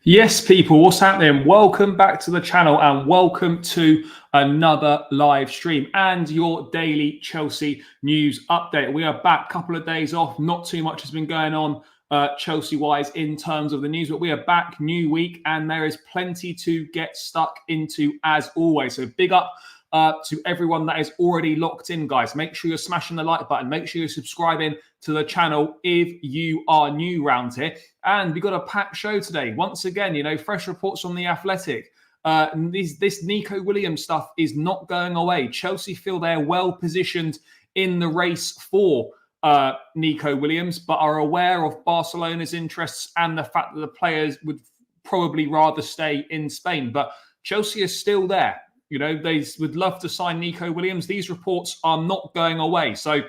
Yes, people, what's happening? Welcome back to the channel and welcome to another live stream and your daily Chelsea news update. We are back, a couple of days off. Not too much has been going on Chelsea-wise in terms of the news, but we are back, new week, and there is plenty to get stuck into as always. So big up to everyone that is already locked in, guys. Make sure you're smashing the like button. Make sure you're subscribing to the channel if you are new around here. And we've got a packed show today. Once again, fresh reports from The Athletic. This Nico Williams stuff is not going away. Chelsea feel they're well positioned in the race for Nico Williams, but are aware of Barcelona's interests and the fact that the players would probably rather stay in Spain. But Chelsea is still there. They would love to sign Nico Williams. These reports are not going away. So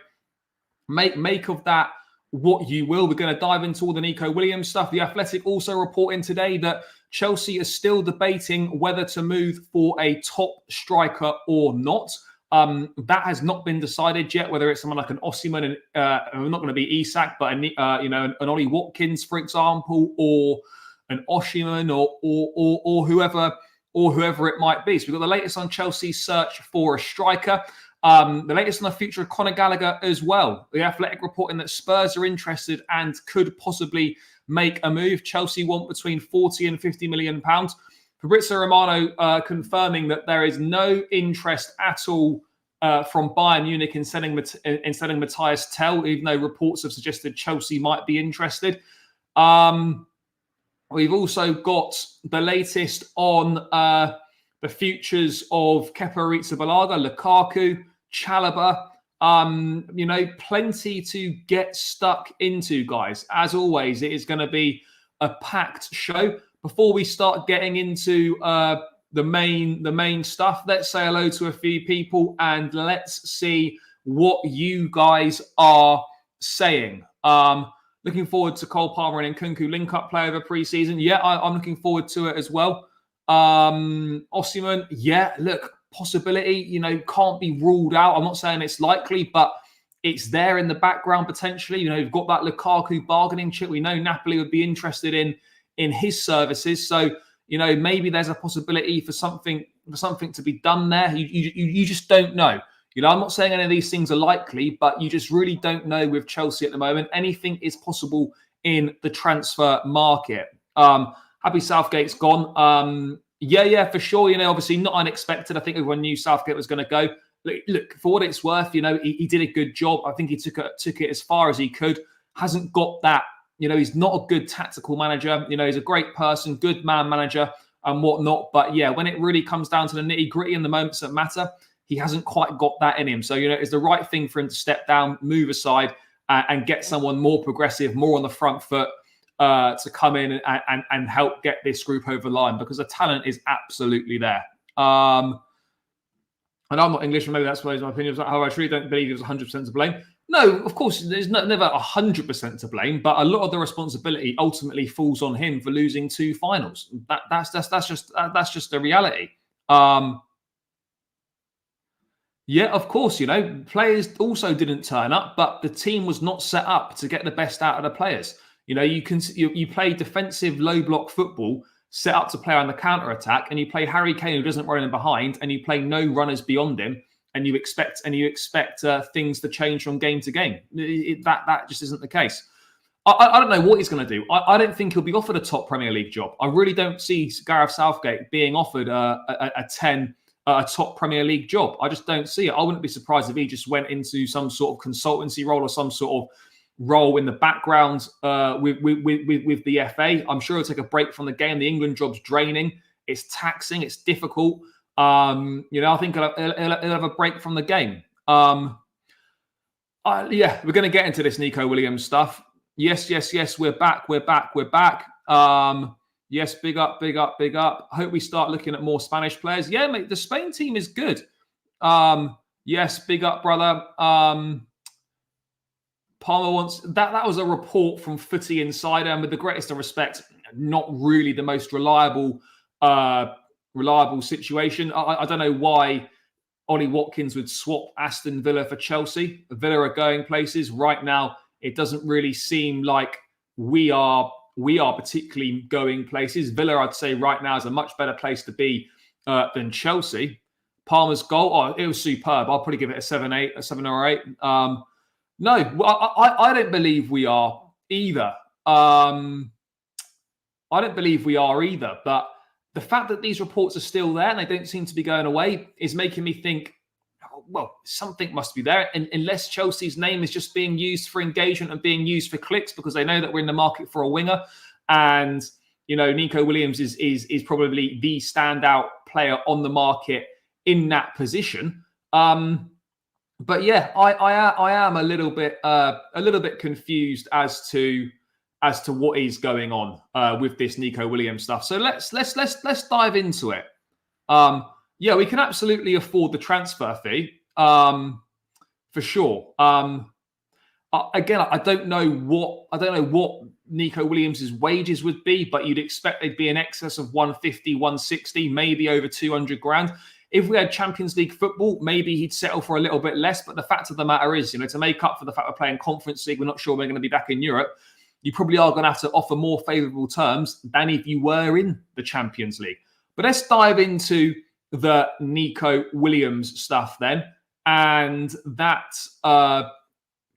make of that what you will. We're going to dive into all the Nico Williams stuff. The Athletic also reporting today that Chelsea is still debating whether to move for a top striker or not. That has not been decided yet, whether it's someone like an Osimhen, and not going to be Isak, but an Ollie Watkins, for example, or an Osimhen or whoever it might be. So we've got the latest on Chelsea's search for a striker. The latest on the future of Conor Gallagher as well. The Athletic reporting that Spurs are interested and could possibly make a move. Chelsea want between 40 and 50 million pounds. Fabrizio Romano confirming that there is no interest at all from Bayern Munich in selling Matthias Tell, even though reports have suggested Chelsea might be interested. We've also got the latest on the futures of Kepa Arrizabalaga, Lukaku, Chalobah. Plenty to get stuck into, guys. As always, it is going to be a packed show. Before we start getting into the main stuff, let's say hello to a few people and let's see what you guys are saying. Looking forward to Cole Palmer and Nkunku link-up play over pre-season. Yeah, I'm looking forward to it as well. Osimhen, yeah, look, possibility, can't be ruled out. I'm not saying it's likely, but it's there in the background potentially. You've got that Lukaku bargaining chip. We know Napoli would be interested in his services. So, maybe there's a possibility for something to be done there. You just don't know. I'm not saying any of these things are likely, but you just really don't know with Chelsea at the moment. Anything is possible in the transfer market. Happy Southgate's gone. Yeah, for sure. Obviously not unexpected. I think everyone knew Southgate was going to go. Look, for what it's worth, he did a good job. I think he took it as far as he could. Hasn't got that. He's not a good tactical manager. He's a great person, good man manager and whatnot. But yeah, when it really comes down to the nitty gritty and the moments that matter, he hasn't quite got that in him. So, it's the right thing for him to step down, move aside, and get someone more progressive, more on the front foot to come in and help get this group over the line, because the talent is absolutely there. And I'm not English, maybe that's why my opinion is. However, I truly don't believe he was 100% to blame. No, of course, there's never 100% to blame, but a lot of the responsibility ultimately falls on him for losing 2 finals. That's just the reality. Yeah, of course, players also didn't turn up, but the team was not set up to get the best out of the players. You play defensive low block football, set up to play on the counter attack, and you play Harry Kane who doesn't run in behind, and you play no runners beyond him, and you expect things to change from game to game. That just isn't the case. I don't know what he's going to do. I don't think he'll be offered a top Premier League job. I really don't see Gareth Southgate being offered a top Premier League job. I just don't see it. I wouldn't be surprised if he just went into some sort of consultancy role or some sort of role in the background with the FA. I'm sure he'll take a break from the game. The England job's draining. It's taxing. It's difficult. I think he'll have a break from the game. Yeah, we're going to get into this Nico Williams stuff. Yes. We're back. Yes, big up. Hope we start looking at more Spanish players. Yeah, mate, the Spain team is good. Yes, big up, brother. Palmer wants that was a report from Footy Insider, and with the greatest of respect, not really the most reliable situation. I don't know why Ollie Watkins would swap Aston Villa for Chelsea. Villa are going places right now. It doesn't really seem like we are we are particularly going places. Villa, I'd say right now, is a much better place to be than Chelsea. Palmer's goal, it was superb. I'll probably give it a 7 or 8. No, I don't believe we are either. I don't believe we are either. But the fact that these reports are still there and they don't seem to be going away is making me think, well, something must be there. And unless Chelsea's name is just being used for engagement and being used for clicks because they know that we're in the market for a winger. And, Nico Williams is probably the standout player on the market in that position. But yeah, I am a little bit confused as to what is going on with this Nico Williams stuff. So let's dive into it. Yeah, we can absolutely afford the transfer fee for sure. Again, I don't know what Nico Williams' wages would be, but you'd expect they'd be in excess of 150, 160, maybe over 200 grand. If we had Champions League football, maybe he'd settle for a little bit less. But the fact of the matter is, to make up for the fact we're playing Conference League, we're not sure we're going to be back in Europe. You probably are going to have to offer more favourable terms than if you were in the Champions League. But let's dive into the Nico Williams stuff then. And that's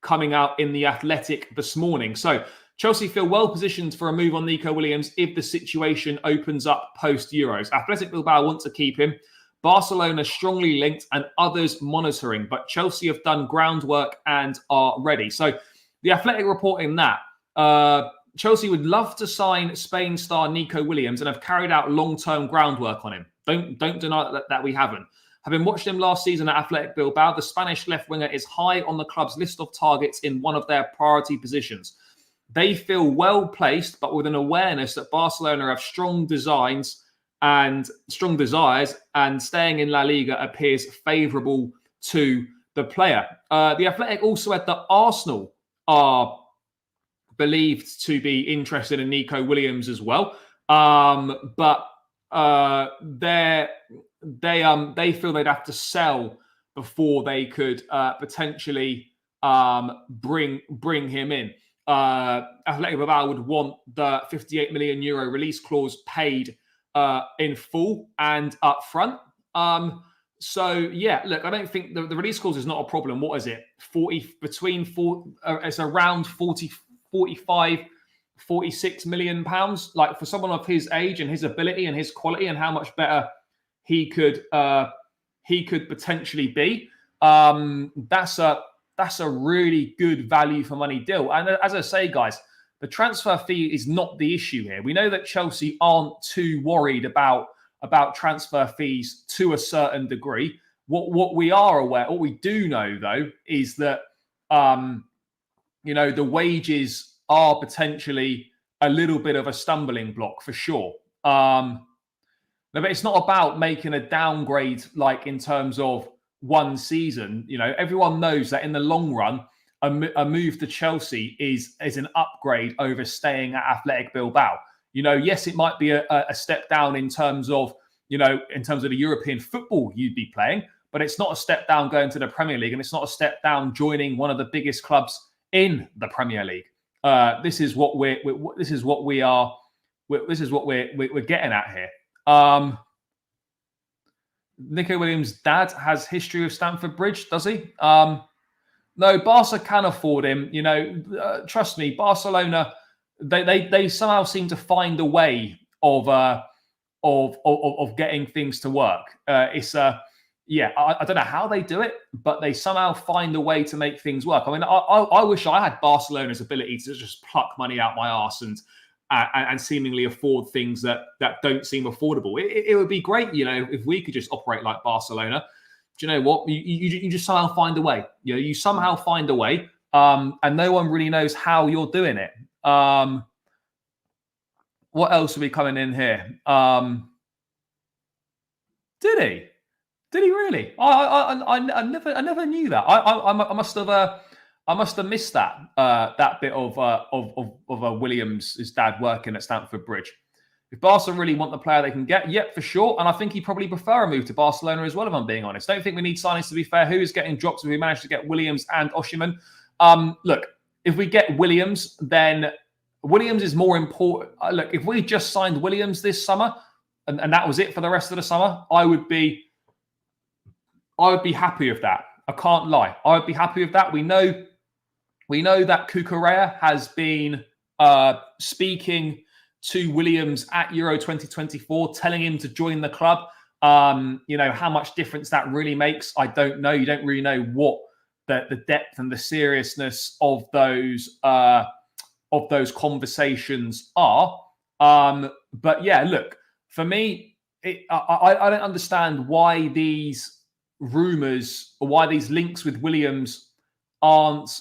coming out in The Athletic this morning. So Chelsea feel well positioned for a move on Nico Williams if the situation opens up post-Euros. Athletic Bilbao want to keep him. Barcelona strongly linked and others monitoring, but Chelsea have done groundwork and are ready. So The Athletic reporting that Chelsea would love to sign Spain star Nico Williams and have carried out long-term groundwork on him. Don't deny that we haven't. Having watched him last season at Athletic Bilbao, the Spanish left winger is high on the club's list of targets in one of their priority positions. They feel well placed, but with an awareness that Barcelona have strong desires, and staying in La Liga appears favourable to the player. The Athletic also had that Arsenal are believed to be interested in Nico Williams as well, but they feel they'd have to sell before they could potentially bring him in. Athletic Bilbao would want the €58 million release clause paid in full and up front. So yeah, look, I don't think the release clause is not a problem. What is it? It's around 40, 45, 46 million pounds. Like for someone of his age and his ability and his quality and how much better he could potentially be. That's a really good value for money deal. And as I say, guys, the transfer fee is not the issue here. We know that Chelsea aren't too worried about transfer fees to a certain degree. What we do know though is that the wages are potentially a little bit of a stumbling block for sure. No, but it's not about making a downgrade like in terms of one season. Everyone knows that in the long run, a move to Chelsea is an upgrade over staying at Athletic Bilbao. Yes, it might be a step down in terms of the European football you'd be playing, but it's not a step down going to the Premier League, and it's not a step down joining one of the biggest clubs in the Premier League. This is what we're getting at here. Nico Williams' dad has history with Stamford Bridge, does he? No, Barca can afford him. Trust me, Barcelona, they somehow seem to find a way of getting things to work. I don't know how they do it, but they somehow find a way to make things work. I mean, I wish I had Barcelona's ability to just pluck money out my arse and seemingly afford things that don't seem affordable. It would be great, if we could just operate like Barcelona. Do you know what? You just somehow find a way. You somehow find a way, and no one really knows how you're doing it. What else are we coming in here? Did he? Did he really? I never knew that. I must have missed that bit of Williams' dad working at Stamford Bridge. If Barca really want the player they can get, yep, for sure. And I think he'd probably prefer a move to Barcelona as well, if I'm being honest. Don't think we need signings, to be fair. Who is getting dropped if we manage to get Williams and Osimhen? Look, if we get Williams, then Williams is more important. Look, if we just signed Williams this summer and that was it for the rest of the summer, I would be happy with that. I can't lie. I would be happy with that. We know that Cucurella has been speaking to Williams at Euro 2024, telling him to join the club. How much difference that really makes, I don't know. You don't really know what the depth and the seriousness of those conversations are. But yeah, look, for me, I don't understand why these rumors or why these links with Williams aren't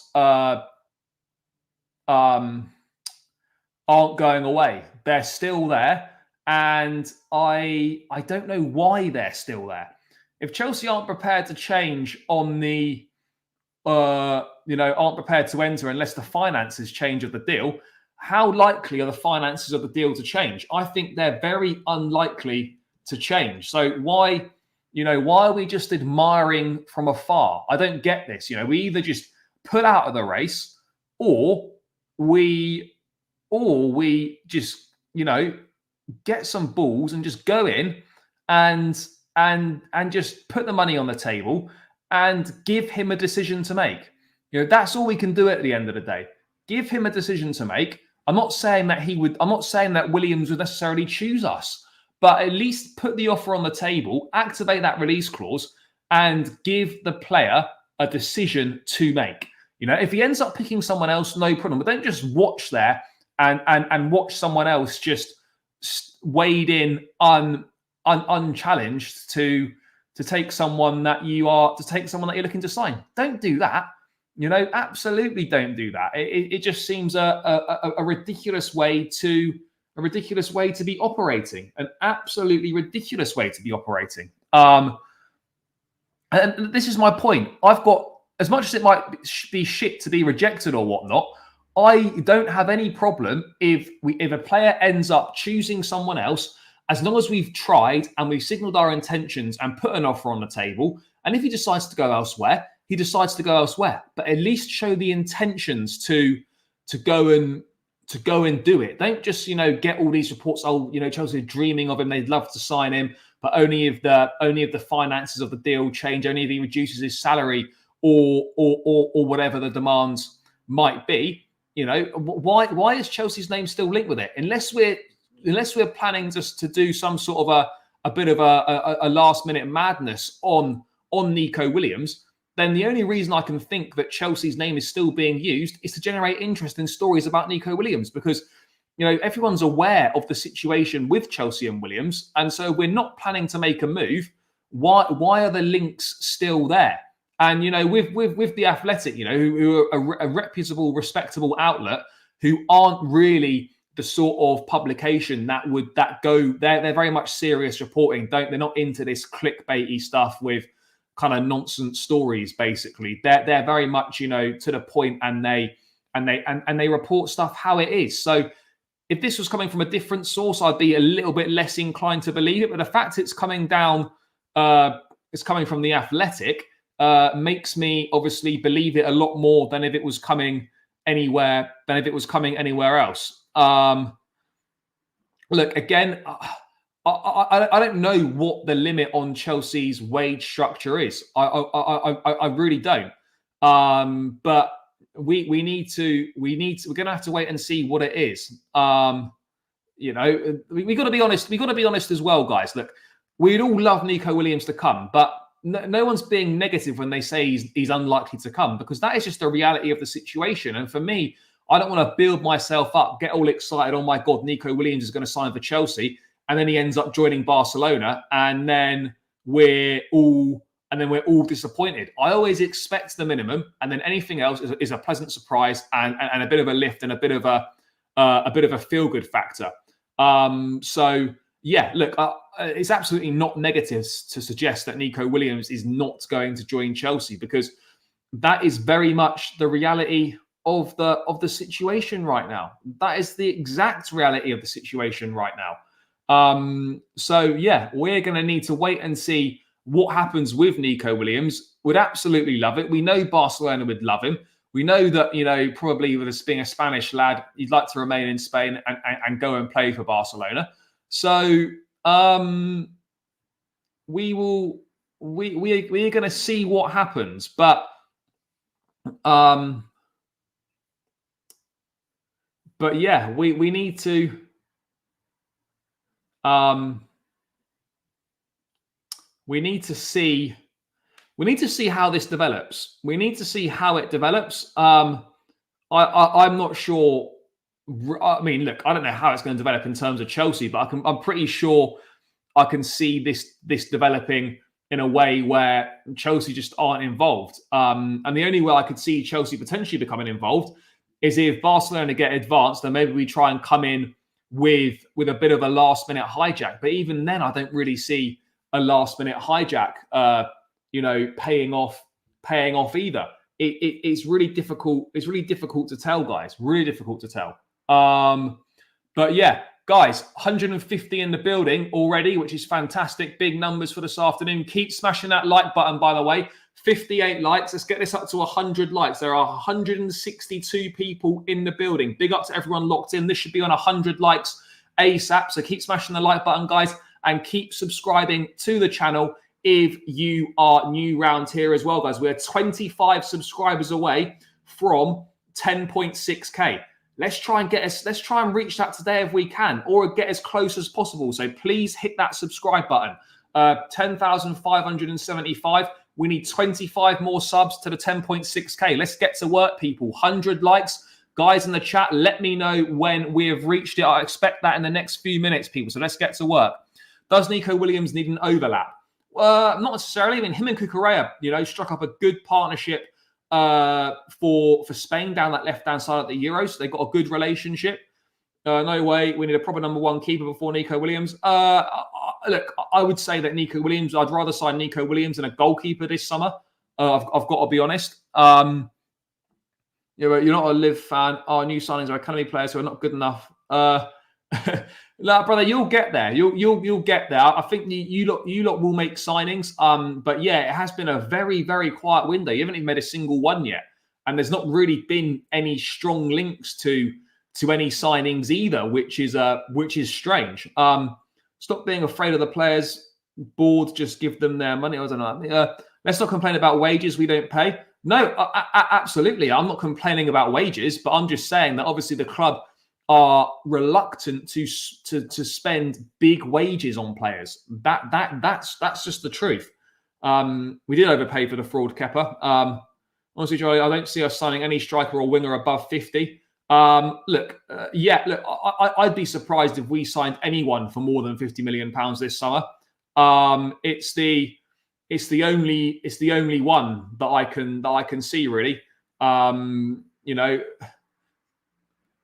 going away. They're still there, and I don't know why they're still there. If Chelsea aren't prepared to change on the aren't prepared to enter unless the finances change of the deal, how likely are the finances of the deal to change? I think they're very unlikely to change. So why are we just admiring from afar? I don't get this. We either just pull out of the race, or we just get some balls and just go in and just put the money on the table and give him a decision to make. That's all we can do at the end of the day. Give him a decision to make. I'm not saying that Williams would necessarily choose us, but at least put the offer on the table, activate that release clause, and give the player a decision to make. If he ends up picking someone else, no problem. But don't just watch there and watch someone else just wade in unchallenged to take someone that you're looking to sign. Don't do that. Absolutely don't do that. It just seems a ridiculous way to be operating. An absolutely ridiculous way to be operating. And this is my point. I've got, as much as it might be shit to be rejected or whatnot, I don't have any problem if a player ends up choosing someone else, as long as we've tried and we've signaled our intentions and put an offer on the table. And if he decides to go elsewhere, he decides to go elsewhere. But at least show the intentions to go and do it. Don't just get all these reports. Chelsea are dreaming of him. They'd love to sign him, but only if the finances of the deal change. Only if he reduces his salary or whatever the demands might be. Why is Chelsea's name still linked with it? Unless we're planning just to do some sort of a bit of a last minute madness on Nico Williams, then the only reason I can think that Chelsea's name is still being used is to generate interest in stories about Nico Williams, because everyone's aware of the situation with Chelsea and Williams, and so we're not planning to make a move. Why are the links still there? And with the Athletic, who are a reputable, respectable outlet, who aren't really the sort of publication that go. They're very much serious reporting. They're not into this clickbaity stuff with kind of nonsense stories. Basically, they're very much to the point, and they report stuff how it is. So if this was coming from a different source, I'd be a little bit less inclined to believe it. But the fact it's coming from the Athletic, makes me obviously believe it a lot more than if it was coming anywhere else. Look, again, I don't know what the limit on Chelsea's wage structure is. I really don't. But we're going to have to wait and see what it is. We got to be honest. We got to be honest as well, guys. Look, we'd all love Nico Williams to come, but no one's being negative when they say he's unlikely to come, because that is just the reality of the situation. And for me, I don't want to build myself up, get all excited. Oh my God, Nico Williams is going to sign for Chelsea, and then he ends up joining Barcelona, and then we're all disappointed. I always expect the minimum, and then anything else is a pleasant surprise and a bit of a lift and a bit of a feel good factor. So yeah, look, it's absolutely not negative to suggest that Nico Williams is not going to join Chelsea, because that is very much the reality of the situation right now. That is the exact reality of the situation right now. So yeah, we're going to need to wait and see what happens with Nico Williams. Would absolutely love it. We know Barcelona would love him. We know that, you know, probably with us being a Spanish lad, he'd like to remain in Spain and go and play for Barcelona. So we're going to see what happens, but yeah, we need to see how this develops. We need to see how it develops. I'm not sure. I mean, look, I don't know how it's going to develop in terms of Chelsea, but I'm pretty sure I can see this developing in a way where Chelsea just aren't involved. And the only way I could see Chelsea potentially becoming involved is if Barcelona get advanced, then maybe we try and come in with a bit of a last minute hijack. But even then, I don't really see a last minute hijack, paying off either. It's really difficult. It's really difficult to tell, guys. Really difficult to tell. But yeah, guys, 150 in the building already, which is fantastic. Big numbers for this afternoon. Keep smashing that like button, by the way. 58 likes. Let's get this up to 100 likes. There are 162 people in the building. Big up to everyone locked in. This should be on 100 likes ASAP. So keep smashing the like button, guys, and keep subscribing to the channel if you are new round here as well, guys. We're 25 subscribers away from 10.6k. Let's try and reach that today if we can, or get as close as possible. So please hit that subscribe button. 10,575. We need 25 more subs to the 10.6k. Let's get to work, people. 100 likes. Guys in the chat, let me know when we have reached it. I expect that in the next few minutes, people. So let's get to work. Does Nico Williams need an overlap? Not necessarily. I mean, him and Cucurella, struck up a good partnership for Spain down that left-hand side of the Euros. They've got a good relationship. No way. We need a proper number one keeper before Nico Williams. Look, I would say that Nico Williams, I'd rather sign Nico Williams than a goalkeeper this summer. I've got to be honest. You're not a Liv fan. Our new signings are academy players who are not good enough. No, brother, you'll get there. You'll get there. I think you lot will make signings. But yeah, it has been a very, very quiet window. You haven't even made a single one yet, and there's not really been any strong links to any signings either, which is strange. Stop being afraid of the players. Board, just give them their money. I don't know. Let's not complain about wages we don't pay. No, absolutely. I'm not complaining about wages, but I'm just saying that obviously the club are reluctant to spend big wages on players. That's just the truth. We did overpay for the fraud Kepa. Honestly, Joey, I don't see us signing any striker or winger above 50. Look, I'd be surprised if we signed anyone for more than £50 million this summer. It's the only one that I can see really.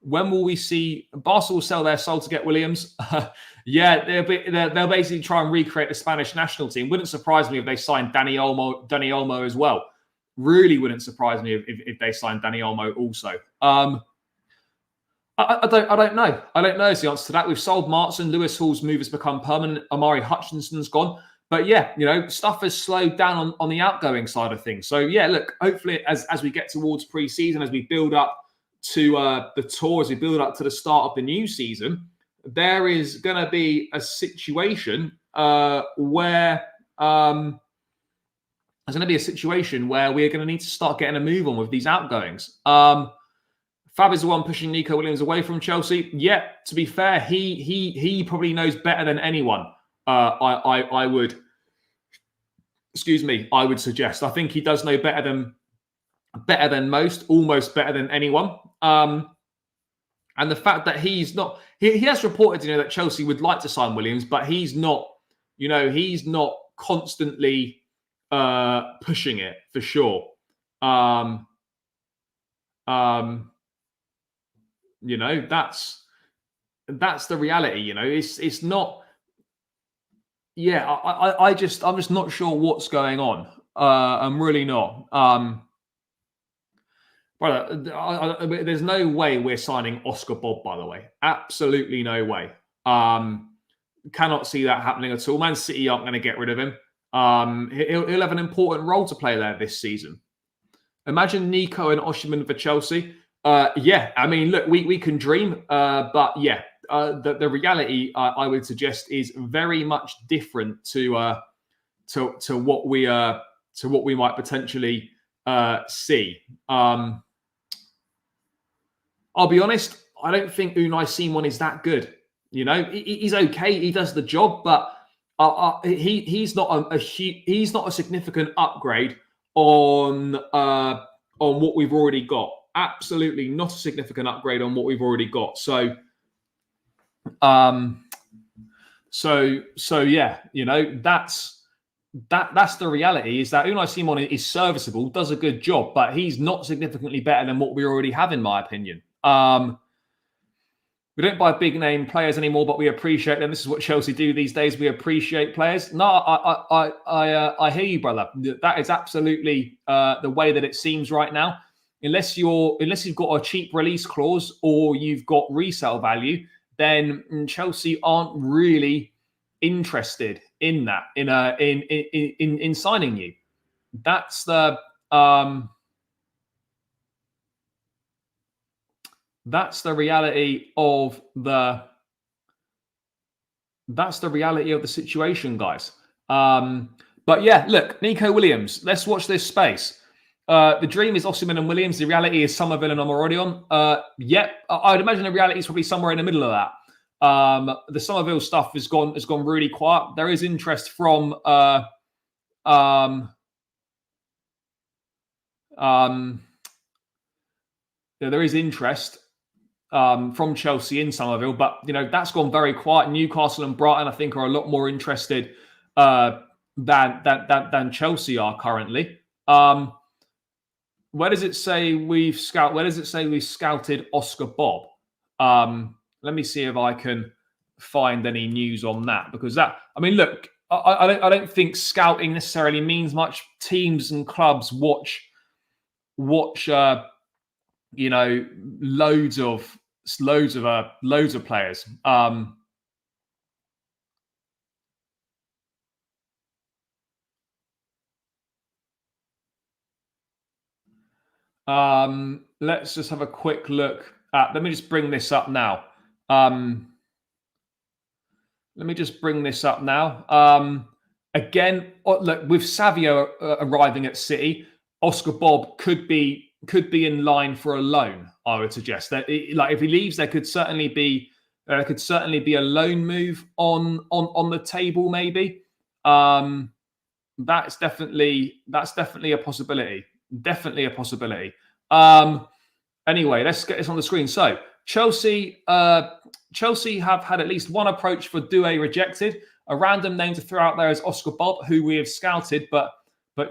When will we see Barca will sell their soul to get Williams? Yeah, they'll basically try and recreate the Spanish national team. Wouldn't surprise me if they signed Dani Olmo as well. Really wouldn't surprise me if they signed Dani Olmo also. I don't know. I don't know is the answer to that. We've sold Martin. Lewis Hall's move has become permanent. Amari Hutchinson's gone. But yeah, stuff has slowed down on the outgoing side of things. So yeah, look, hopefully as we get towards pre-season, as we build up to the tour, as we build up to the start of the new season, there is going to be a situation where we're going to need to start getting a move on with these outgoings. Fab is the one pushing Nico Williams away from Chelsea. Yeah, to be fair, he probably knows better than anyone. I would suggest. I think he does know better than most, almost better than anyone. And the fact that he's not, he has reported, that Chelsea would like to sign Williams, but he's not constantly pushing it for sure. That's the reality. It's not. Yeah, I'm just not sure what's going on. I'm really not. Brother, there's no way we're signing Oscar Bob, by the way. Absolutely no way. Cannot see that happening at all. Man City aren't going to get rid of him. He'll have an important role to play there this season. Imagine Nico and Osimhen for Chelsea. Yeah, I mean, look, we can dream, but yeah, the reality I would suggest is very much different to what we might potentially see. I'll be honest, I don't think Unai Simon is that good. You know, he's okay, he does the job, but he's not he's not a significant upgrade on what we've already got. Absolutely not a significant upgrade on what we've already got. So yeah, you know, that's the reality, is that Unai Simon is serviceable, does a good job, but he's not significantly better than what we already have, in my opinion. We don't buy big name players anymore, but we appreciate them. This is what Chelsea do these days. We appreciate players. No, I hear you, brother. That is absolutely the way that it seems right now. Unless you've got a cheap release clause or you've got resale value, then Chelsea aren't really interested in that, in signing you. That's the reality of the situation, guys. But yeah, look, Nico Williams. Let's watch this space. The dream is Osimhen and Williams. The reality is Somerville and Omorodion. I'd imagine the reality is probably somewhere in the middle of that. The Somerville stuff has gone really quiet. There is interest from there is interest from Chelsea in Somerville, but you know that's gone very quiet. Newcastle and Brighton, I think, are a lot more interested than Chelsea are currently. Where does it say we've scouted Oscar Bob? Let me see if I can find any news on that, because I mean, look, I don't think scouting necessarily means much. Teams and clubs watch you know, loads of players. Let's just have a quick look at. Let me just bring this up now. Again, look, with Savio arriving at City, Oscar Bob could be in line for a loan. I would suggest that, like, if he leaves, there could certainly be a loan move on the table. Maybe that's definitely a possibility. Definitely a possibility. Anyway, let's get this on the screen. So Chelsea have had at least one approach for Doué rejected. A random name to throw out there is Oscar Bob, who we have scouted, but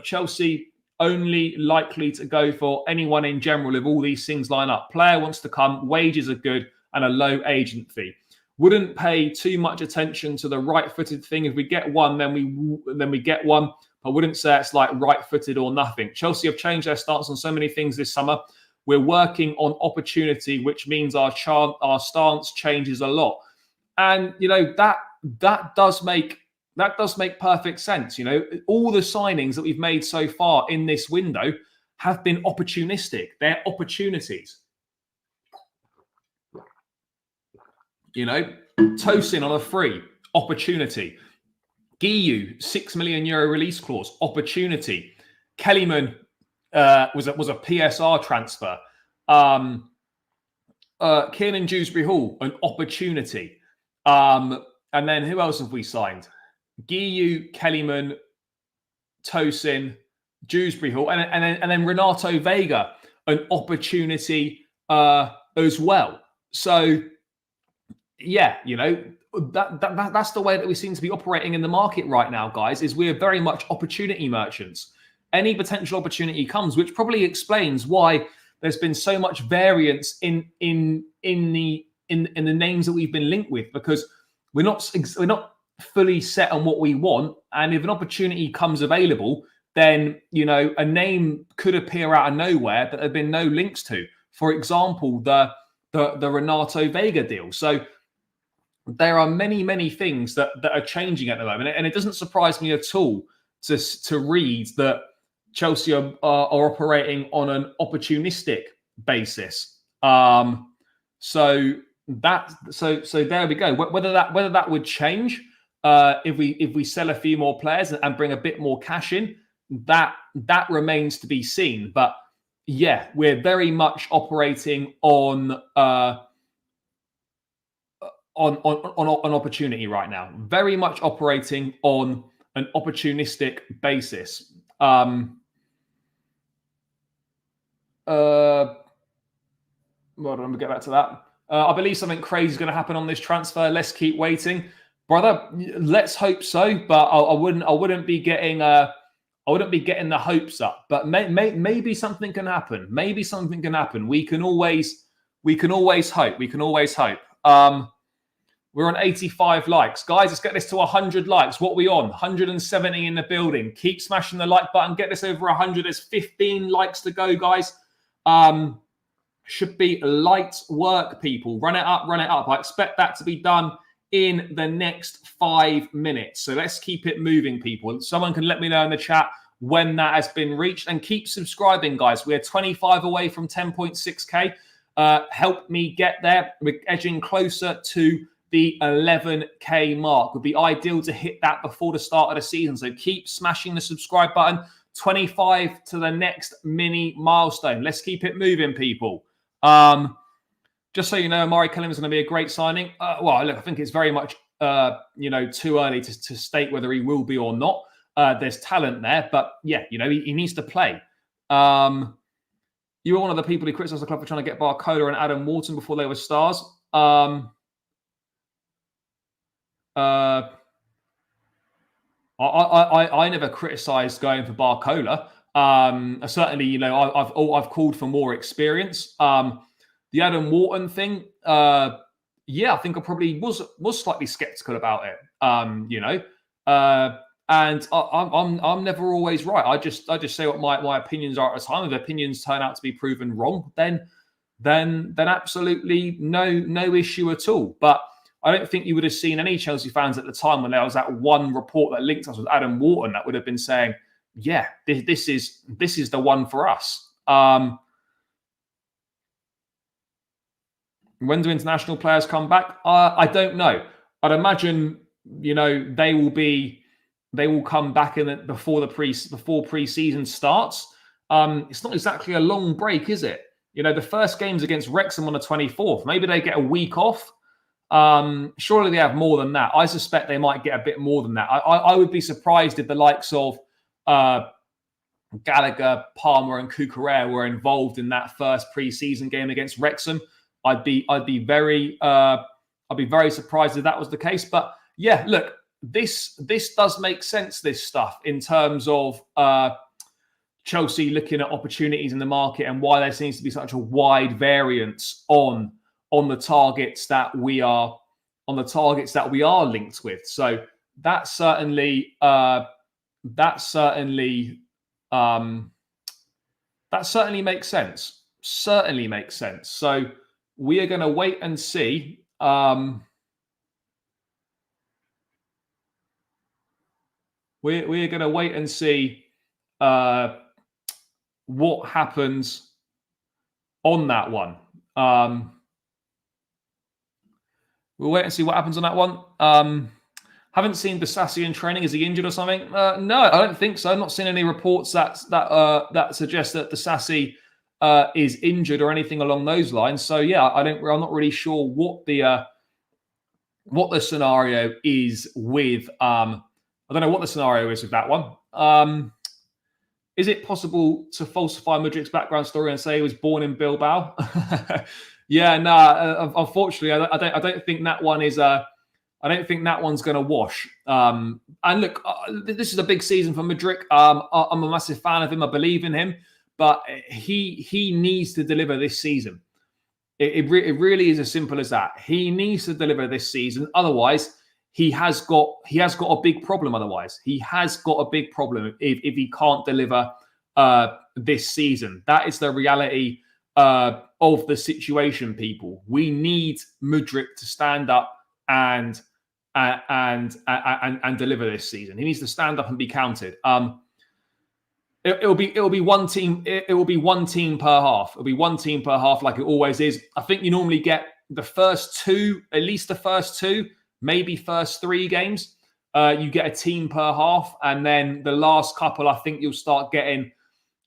Chelsea only likely to go for anyone in general if all these things line up. Player wants to come, wages are good, and a low agent fee. Wouldn't pay too much attention to the right-footed thing. If we get one, then we get one. I wouldn't say it's like right-footed or nothing. Chelsea have changed their stance on so many things this summer. We're working on opportunity, which means our stance changes a lot. And you know that does make perfect sense. You know, all the signings that we've made so far in this window have been opportunistic. They're opportunities. You know, Tosin on a free, opportunity. Guiu, €6 million release clause, opportunity. Kellyman was a PSR transfer. Kiernan Dewsbury Hall, an opportunity. And then who else have we signed? Guiu, Kellyman, Tosin, Dewsbury Hall, and then Renato Vega, an opportunity as well. So yeah, you know, that's the way that we seem to be operating in the market right now, guys, is we're very much opportunity merchants. Any potential opportunity comes, which probably explains why there's been so much variance in the names that we've been linked with, because we're not fully set on what we want. And if an opportunity comes available, then, you know, a name could appear out of nowhere that there have been no links to. For example, the Renato Vega deal. So there are many things that are changing at the moment, and it doesn't surprise me at all to read that Chelsea are operating on an opportunistic basis. So there we go. Whether that would change if we sell a few more players and bring a bit more cash in, that remains to be seen. But yeah, we're very much operating on opportunity right now. Very much operating on an opportunistic basis. Well, let me get back to that. I believe something crazy is going to happen on this transfer. Let's keep waiting, brother. Let's hope so. But I wouldn't be getting the hopes up. But maybe something can happen. Maybe something can happen. We can always hope. We can always hope. We're on 85 likes. Guys, let's get this to 100 likes. What are we on? 170 in the building. Keep smashing the like button. Get this over 100. There's 15 likes to go, guys. Should be light work, people. Run it up, run it up. I expect that to be done in the next 5 minutes. So let's keep it moving, people. Someone can let me know in the chat when that has been reached. And keep subscribing, guys. We're 25 away from 10.6K. Help me get there. We're edging closer to the 11K mark. Would be ideal to hit that before the start of the season. So keep smashing the subscribe button. 25 to the next mini milestone. Let's keep it moving, people. Just so you know, Amari Kellam is going to be a great signing. Well, look, I think it's very much too early to state whether he will be or not. There's talent there, but yeah, he needs to play. You were one of the people who criticised the club for trying to get Barcola and Adam Wharton before they were stars. I never criticised going for Barcola. Certainly, I've called for more experience. The Adam Wharton thing, yeah, I think I probably was slightly sceptical about it. And I'm never always right. I just say what my opinions are at the time. If opinions turn out to be proven wrong, then absolutely no issue at all. But I don't think you would have seen any Chelsea fans at the time when there was that one report that linked us with Adam Wharton that would have been saying, yeah, this is the one for us. When do international players come back? I don't know. I'd imagine, they will come back before pre-season starts. It's not exactly a long break, is it? The first game's against Wrexham on the 24th. Maybe they get a week off. Surely they have more than that. I suspect they might get a bit more than that. I would be surprised if the likes of Gallagher, Palmer, and Cucurella were involved in that first pre-season game against Wrexham. I'd be very surprised if that was the case. But yeah, look, this does make sense. This stuff in terms of Chelsea looking at opportunities in the market and why there seems to be such a wide variance on the targets that we are linked with. So that certainly makes sense. Certainly makes sense. So we are going to wait and see. We're going to wait and see what happens on that one. We'll wait and see what happens on that one. Haven't seen Disasi in training. Is he injured or something? No, I don't think so. I've not seen any reports that suggest that Disasi is injured or anything along those lines. So yeah, I'm not really sure what the scenario is with. I don't know what the scenario is with that one. Is it possible to falsify Mudrik's background story and say he was born in Bilbao? Yeah, no. Unfortunately, I don't think that one is. I don't think that one's going to wash. And look, this is a big season for Mudryk. I'm a massive fan of him. I believe in him, but he needs to deliver this season. It really is as simple as that. He needs to deliver this season. Otherwise, he has got a big problem. Otherwise, he has got a big problem if he can't deliver this season. That is the reality of the situation, people. We need Mudryk to stand up and deliver this season. He needs to stand up and be counted. It'll be one team. It will be one team per half. It'll be one team per half, like it always is. I think you normally get the first two, at least the first two, maybe first three games. You get a team per half, and then the last couple, I think you'll start getting,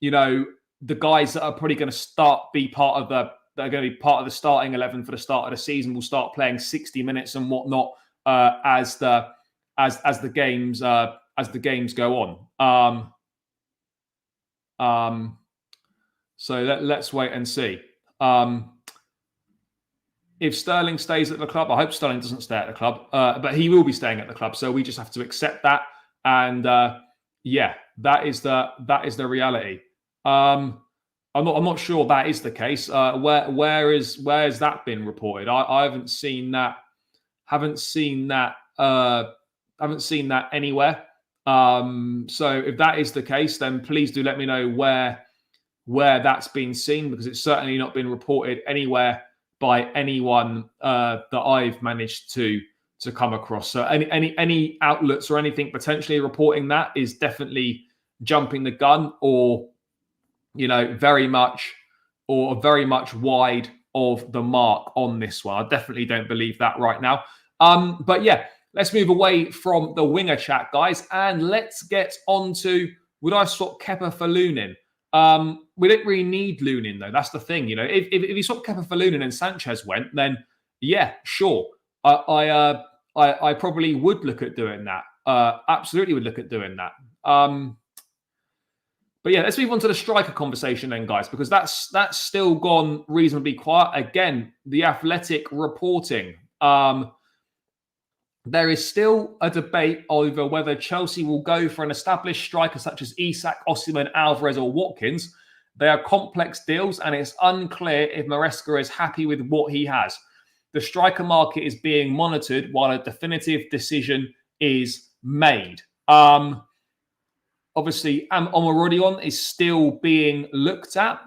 the guys that are probably going to be part of the starting 11 for the start of the season will start playing 60 minutes and whatnot as the games go on. So let's wait and see. If Sterling stays at the club, I hope Sterling doesn't stay at the club, but he will be staying at the club. So we just have to accept that. And that is the reality. I'm not sure that is the case. Where has that been reported? I haven't seen that. Haven't seen that anywhere. So if that is the case, then please do let me know where that's been seen, because it's certainly not been reported anywhere by anyone that I've managed to come across. So any outlets or anything potentially reporting that is definitely jumping the gun, or very much wide of the mark on this one. I definitely don't believe that right now. But yeah, let's move away from the winger chat, guys, and let's get on to, would I swap Kepa for Lunin? We don't really need Lunin, though. That's the thing, If you swap Kepa for Lunin and Sanchez went, then yeah, sure. I probably would look at doing that. Absolutely would look at doing that. But yeah, let's move on to the striker conversation then, guys, because that's still gone reasonably quiet. Again, the Athletic reporting. There is still a debate over whether Chelsea will go for an established striker such as Isak, Osimhen, Alvarez or Watkins. They are complex deals, and it's unclear if Maresca is happy with what he has. The striker market is being monitored while a definitive decision is made. Obviously, Omorodion is still being looked at.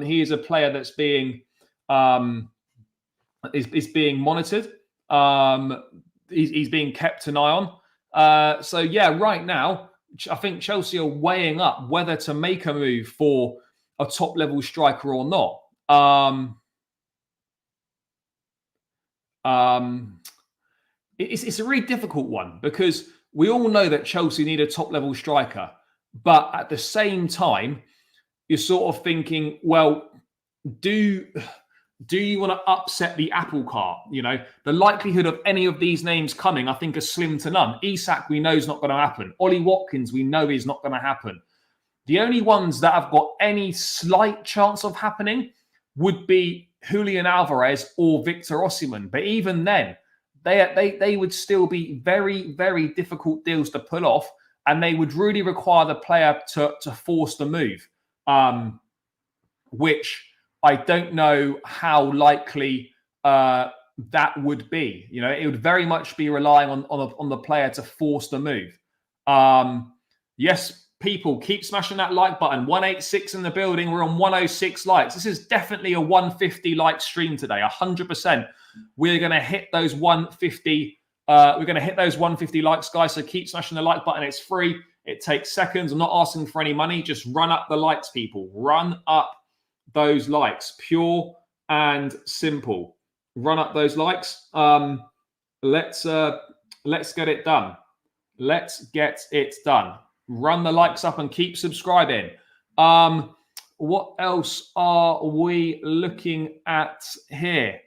He is a player that's being is being monitored. He's being kept an eye on. So yeah, right now, I think Chelsea are weighing up whether to make a move for a top-level striker or not. It's a really difficult one, because we all know that Chelsea need a top-level striker. But at the same time, you're sort of thinking, well, do you want to upset the apple cart? The likelihood of any of these names coming, I think, are slim to none. Isak, we know, is not going to happen. Ollie Watkins, we know, is not going to happen. The only ones that have got any slight chance of happening would be Julian Alvarez or Victor Osimhen. But even then, they would still be very, very difficult deals to pull off, and they would really require the player to force the move, which I don't know how likely that would be. It would very much be relying on the player to force the move. Yes, people, keep smashing that like button. 186 in the building. We're on 106 likes. This is definitely a 150 like stream today. 100%. We're going to hit those 150. We're going to hit those 150 likes, guys. So keep smashing the like button. It's free. It takes seconds. I'm not asking for any money. Just run up the likes, people. Run up those likes. Pure and simple. Run up those likes. Let's get it done. Let's get it done. Run the likes up and keep subscribing. What else are we looking at here?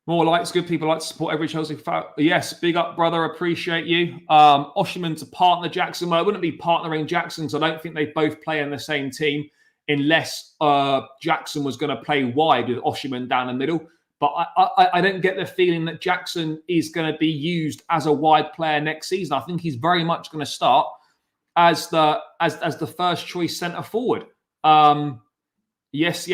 More likes. Good people like to support every Chelsea fan. Yes, big up, brother. Appreciate you. Osimhen to partner Jackson. Well, I wouldn't be partnering Jackson, so I don't think they both play in the same team unless Jackson was going to play wide with Osimhen down the middle. But I don't get the feeling that Jackson is going to be used as a wide player next season. I think he's very much going to start as the first choice centre forward. Yes.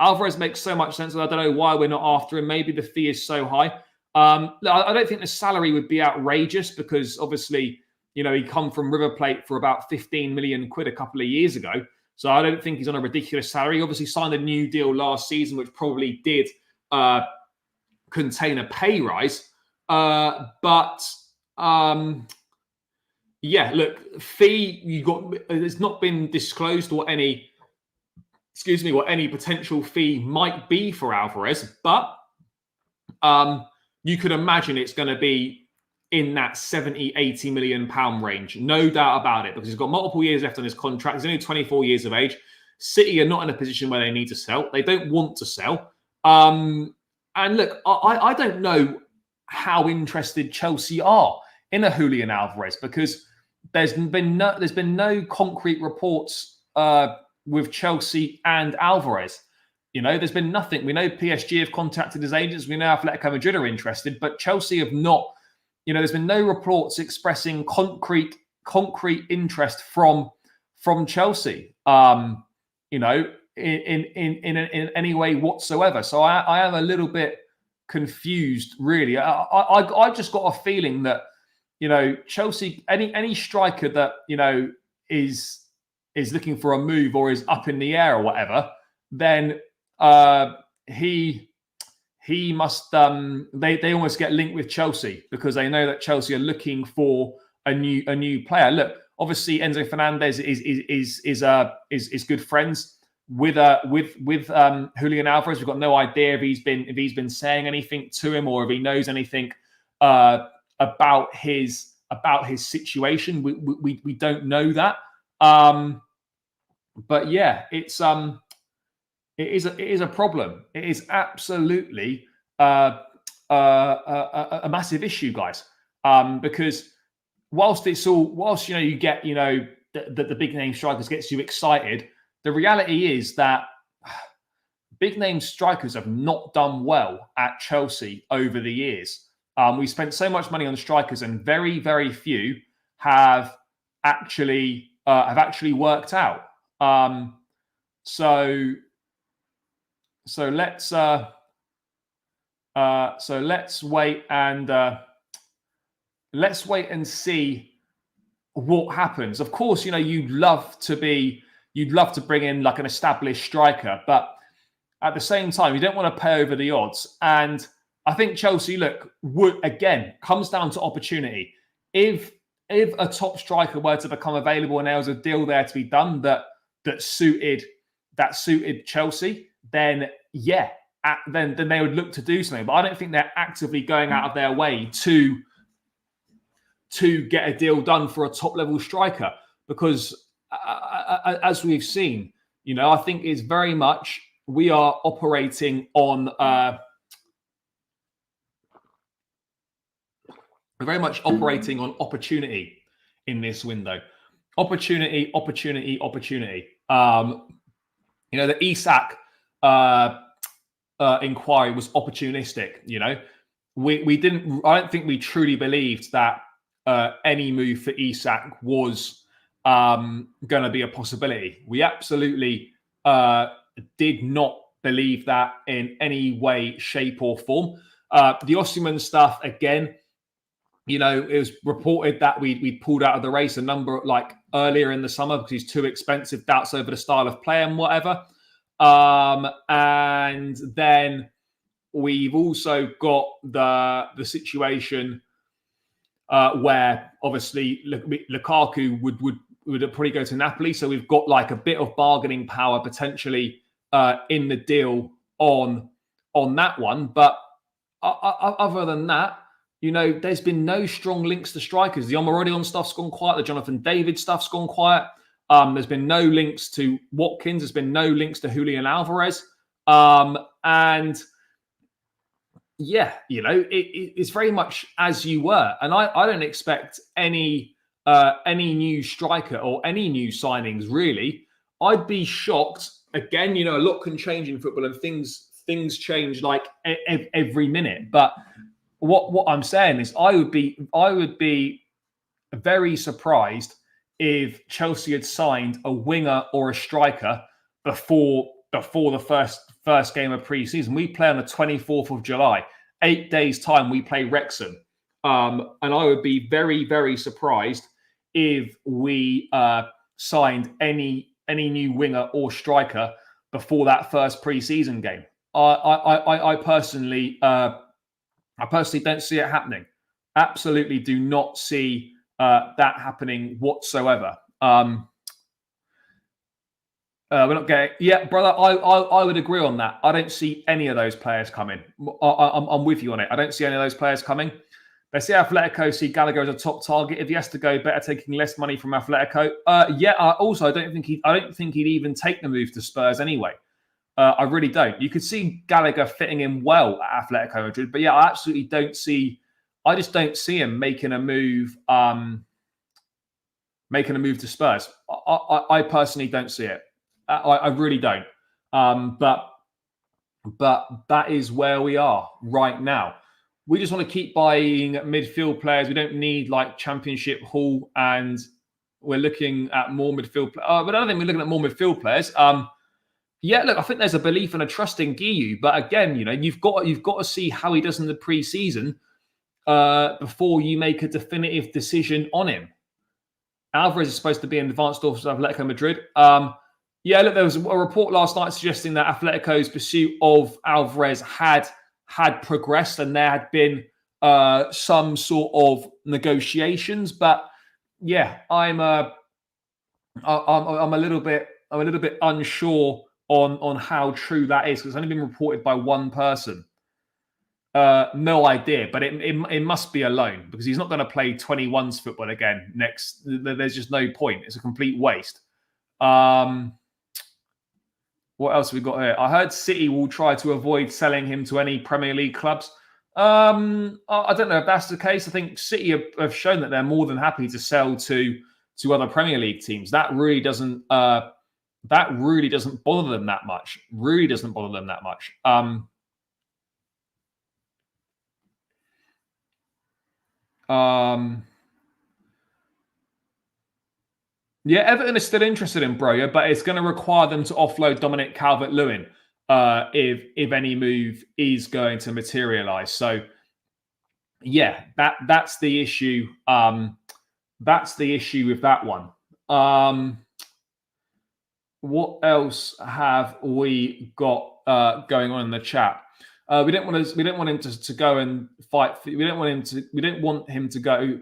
Alvarez makes so much sense, and I don't know why we're not after him. Maybe the fee is so high. I don't think the salary would be outrageous, because obviously, he come from River Plate for about 15 million quid a couple of years ago. So I don't think he's on a ridiculous salary. He obviously signed a new deal last season, which probably did contain a pay rise. But Yeah, look, fee you got. It's not been disclosed what any, excuse me, what any potential fee might be for Alvarez, but you could imagine it's going to be in that 70, 80 million pound range. No doubt about it, because he's got multiple years left on his contract. He's only 24 years of age. City are not in a position where they need to sell. They don't want to sell. And look, I don't know how interested Chelsea are in a Julian Alvarez, because there's been no concrete reports with Chelsea and Alvarez. You know, there's been nothing. We know PSG have contacted his agents. We know Atletico Madrid are interested, but Chelsea have not. You know, there's been no reports expressing concrete interest from Chelsea. You know, in any way whatsoever. So I am a little bit confused, really. I just got a feeling that, you know, Chelsea, any striker that, you know, is looking for a move or is up in the air or whatever, then he must they almost get linked with Chelsea, because they know that Chelsea are looking for a new player. Look, obviously Enzo Fernandez is good friends with Julian Alvarez. We've got no idea if he's been saying anything to him, or if he knows anything about his situation. We don't know that. But yeah, it is a problem. It is absolutely a massive issue, guys. Because whilst you know, you get, you know, the big name strikers gets you excited, the reality is that big name strikers have not done well at Chelsea over the years. We spent so much money on strikers, and very, very few have actually worked out. So let's wait and see what happens. Of course, you know, you'd love to bring in like an established striker, but at the same time, you don't want to pay over the odds. And I think Chelsea, look, again, comes down to opportunity. If a top striker were to become available and there was a deal there to be done that suited Chelsea, then yeah, then they would look to do something. But I don't think they're actively going out of their way to get a deal done for a top level striker, because as we've seen, you know, I think it's very much we are operating on opportunity in this window. Opportunity. You know, the Isak inquiry was opportunistic. You know, we didn't. I don't think we truly believed that any move for Isak was going to be a possibility. We absolutely did not believe that in any way, shape, or form. The Osimhen stuff, again, you know, it was reported that we pulled out of the race a number like earlier in the summer because he's too expensive, doubts over the style of play and whatever. And then we've also got the situation where obviously Lukaku would probably go to Napoli. So we've got like a bit of bargaining power potentially in the deal on that one. But other than that, you know, there's been no strong links to strikers. The Omar stuff's gone quiet. The Jonathan David stuff's gone quiet. There's been no links to Watkins. There's been no links to Julian Alvarez. And yeah, you know, it's very much as you were. And I don't expect any new striker or any new signings, really. I'd be shocked. Again, you know, a lot can change in football and things change like every minute. But what I'm saying is I would be very surprised if Chelsea had signed a winger or a striker before the first game of pre-season. We play on the 24th of July. 8 days' time, we play Wrexham. And I would be very, very surprised if we signed any new winger or striker before that first pre-season game. I personally don't see it happening. Absolutely do not see that happening whatsoever. We're not getting, yeah, brother. I would agree on that. I don't see any of those players coming. I'm with you on it. I don't see any of those players coming. They see Atletico see Gallagher as a top target. If he has to go, better taking less money from Atletico. Yeah. Also, I don't think he'd even take the move to Spurs anyway. I really don't. You could see Gallagher fitting in well at Atletico Madrid, but yeah, I absolutely don't see. I just don't see him making a move. Making a move to Spurs. I personally don't see it. I really don't. But that is where we are right now. We just want to keep buying midfield players. We don't need like Championship Hall, and we're looking at more midfield. But I don't think we're looking at more midfield players. Yeah, look, I think there's a belief and a trust in Guiu, but again, you've got to see how he does in the pre-season before you make a definitive decision on him. Alvarez is supposed to be in advanced offers of Atletico Madrid. Yeah, look, there was a report last night suggesting that Atletico's pursuit of Alvarez had progressed and there had been some sort of negotiations. But yeah, I'm a little bit unsure on how true that is, because it's only been reported by one person. No idea, but it must be a loan, because he's not going to play 21s football again next. There's just no point. It's a complete waste. What else have we got here? I heard City will try to avoid selling him to any Premier League clubs. I don't know if that's the case. I think City have shown that they're more than happy to sell to other Premier League teams. That really doesn't bother them that much. Really doesn't bother them that much. Yeah, Everton is still interested in Broja, but it's going to require them to offload Dominic Calvert-Lewin if any move is going to materialise. So, yeah, that's the issue. That's the issue with that one. What else have we got going on in the chat? We don't want him to go and fight. We don't want him to go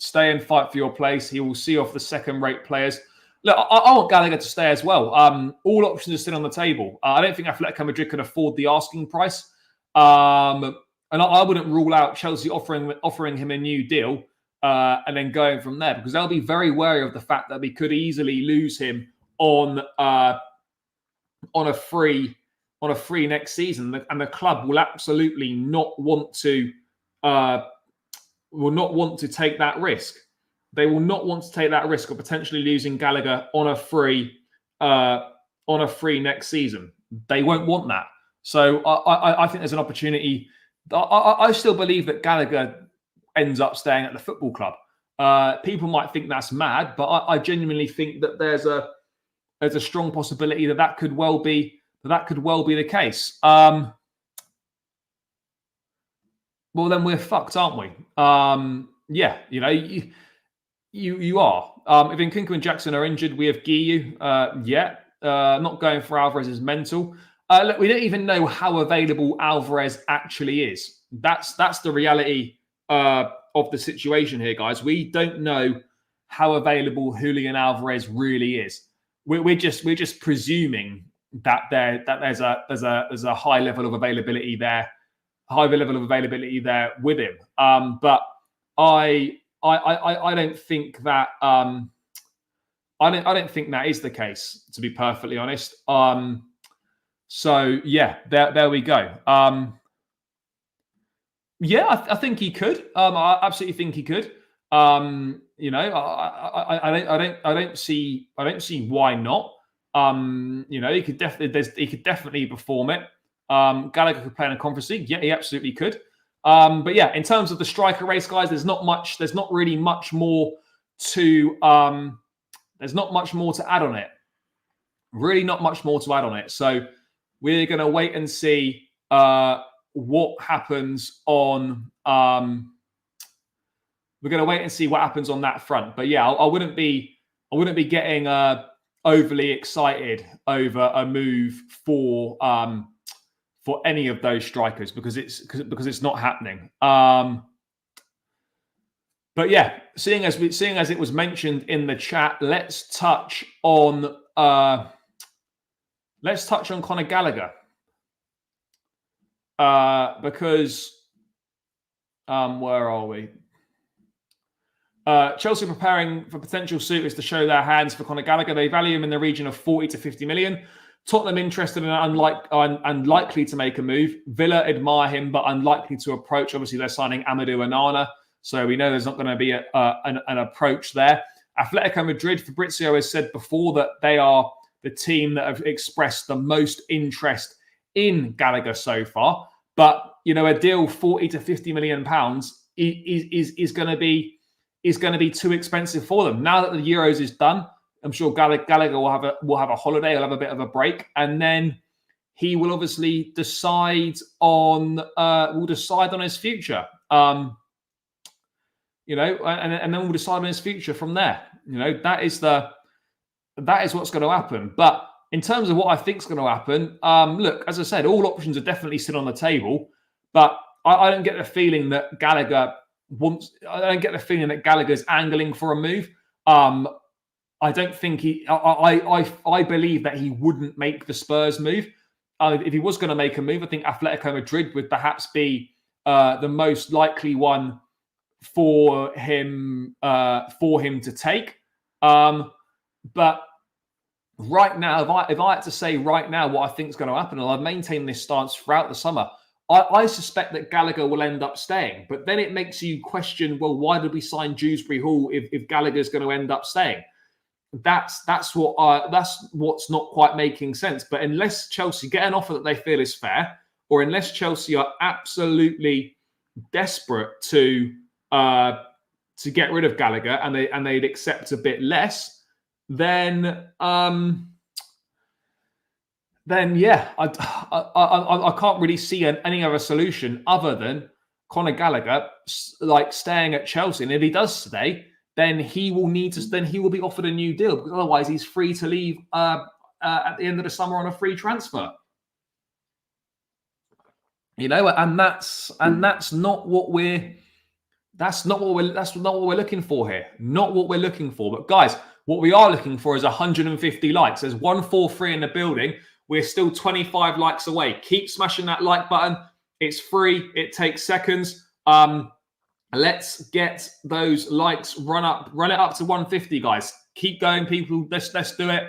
stay and fight for your place. He will see off the second-rate players. Look, I want Gallagher to stay as well. All options are still on the table. I don't think Atletico Madrid can afford the asking price. And I wouldn't rule out Chelsea offering him a new deal and then going from there, because they'll be very wary of the fact that we could easily lose him on a free next season, and the club will absolutely not want to take that risk. They will not want to take that risk of potentially losing Gallagher on a free next season. They won't want that. So I think there's an opportunity. I still believe that Gallagher ends up staying at the football club. People might think that's mad, but I genuinely think that there's a strong possibility that could well be the case. Well, then we're fucked, aren't we? Yeah, you are. If Nkunku and Jackson are injured, we have Guiu. Not going for Alvarez is mental. Look, we don't even know how available Alvarez actually is. That's the reality of the situation here, guys. We don't know how available Julian Alvarez really is. We're just presuming that there's a high level of availability there. With him. But I don't think that I don't think that is the case, to be perfectly honest. So yeah, there we go. Yeah, I think he could. I absolutely think he could. I don't see why not. He could definitely perform it. Gallagher could play in a Conference League. Yeah, he absolutely could. But yeah, in terms of the striker race, guys, there's not really much more to add on it. Really not much more to add on it. So we're going to wait and see what happens on we're going to wait and see what happens on that front. But yeah, I wouldn't be getting overly excited over a move for any of those strikers, because it's not happening. But But yeah, seeing as it was mentioned in the chat, let's touch on Conor Gallagher because where are we? Chelsea preparing for potential suitors to show their hands for Conor Gallagher. They value him in the region of 40 to 50 million. Tottenham interested and unlikely to make a move. Villa admire him, but unlikely to approach. Obviously, they're signing Amadou Onana, so we know there's not going to be an approach there. Atletico Madrid, Fabrizio has said before that they are the team that have expressed the most interest in Gallagher so far. But, you know, a deal 40 to 50 million pounds is going to be too expensive for them. Now that the Euros is done, I'm sure Gallagher will have a holiday. He'll have a bit of a break, and then he will obviously decide on his future. And then we'll decide on his future from there. You know, that is what's going to happen. But in terms of what I think is going to happen, look, as I said, all options are definitely still on the table. But I don't get the feeling that Gallagher Gallagher's angling for a move. I don't think I believe that he wouldn't make the Spurs move. If he was going to make a move, I think Atletico Madrid would perhaps be the most likely one for him to take. But right now, if I had to say right now what I think is going to happen, and I've maintained this stance throughout the summer, I suspect that Gallagher will end up staying. But then it makes you question, well, why did we sign Dewsbury Hall if Gallagher's going to end up staying? That's what's not quite making sense. But unless Chelsea get an offer that they feel is fair, or unless Chelsea are absolutely desperate to get rid of Gallagher and they'd accept a bit less, then yeah, I can't really see any other solution other than Conor Gallagher like staying at Chelsea. And if he does stay, then he will be offered a new deal, because otherwise he's free to leave at the end of the summer on a free transfer. You know, and that's not what we're looking for here. Not what we're looking for. But guys, what we are looking for is 150 likes. There's 143 in the building. We're still 25 likes away. Keep smashing that like button. It's free. It takes seconds. Let's get those likes run it up to 150, guys. Keep going, people. Let's do it.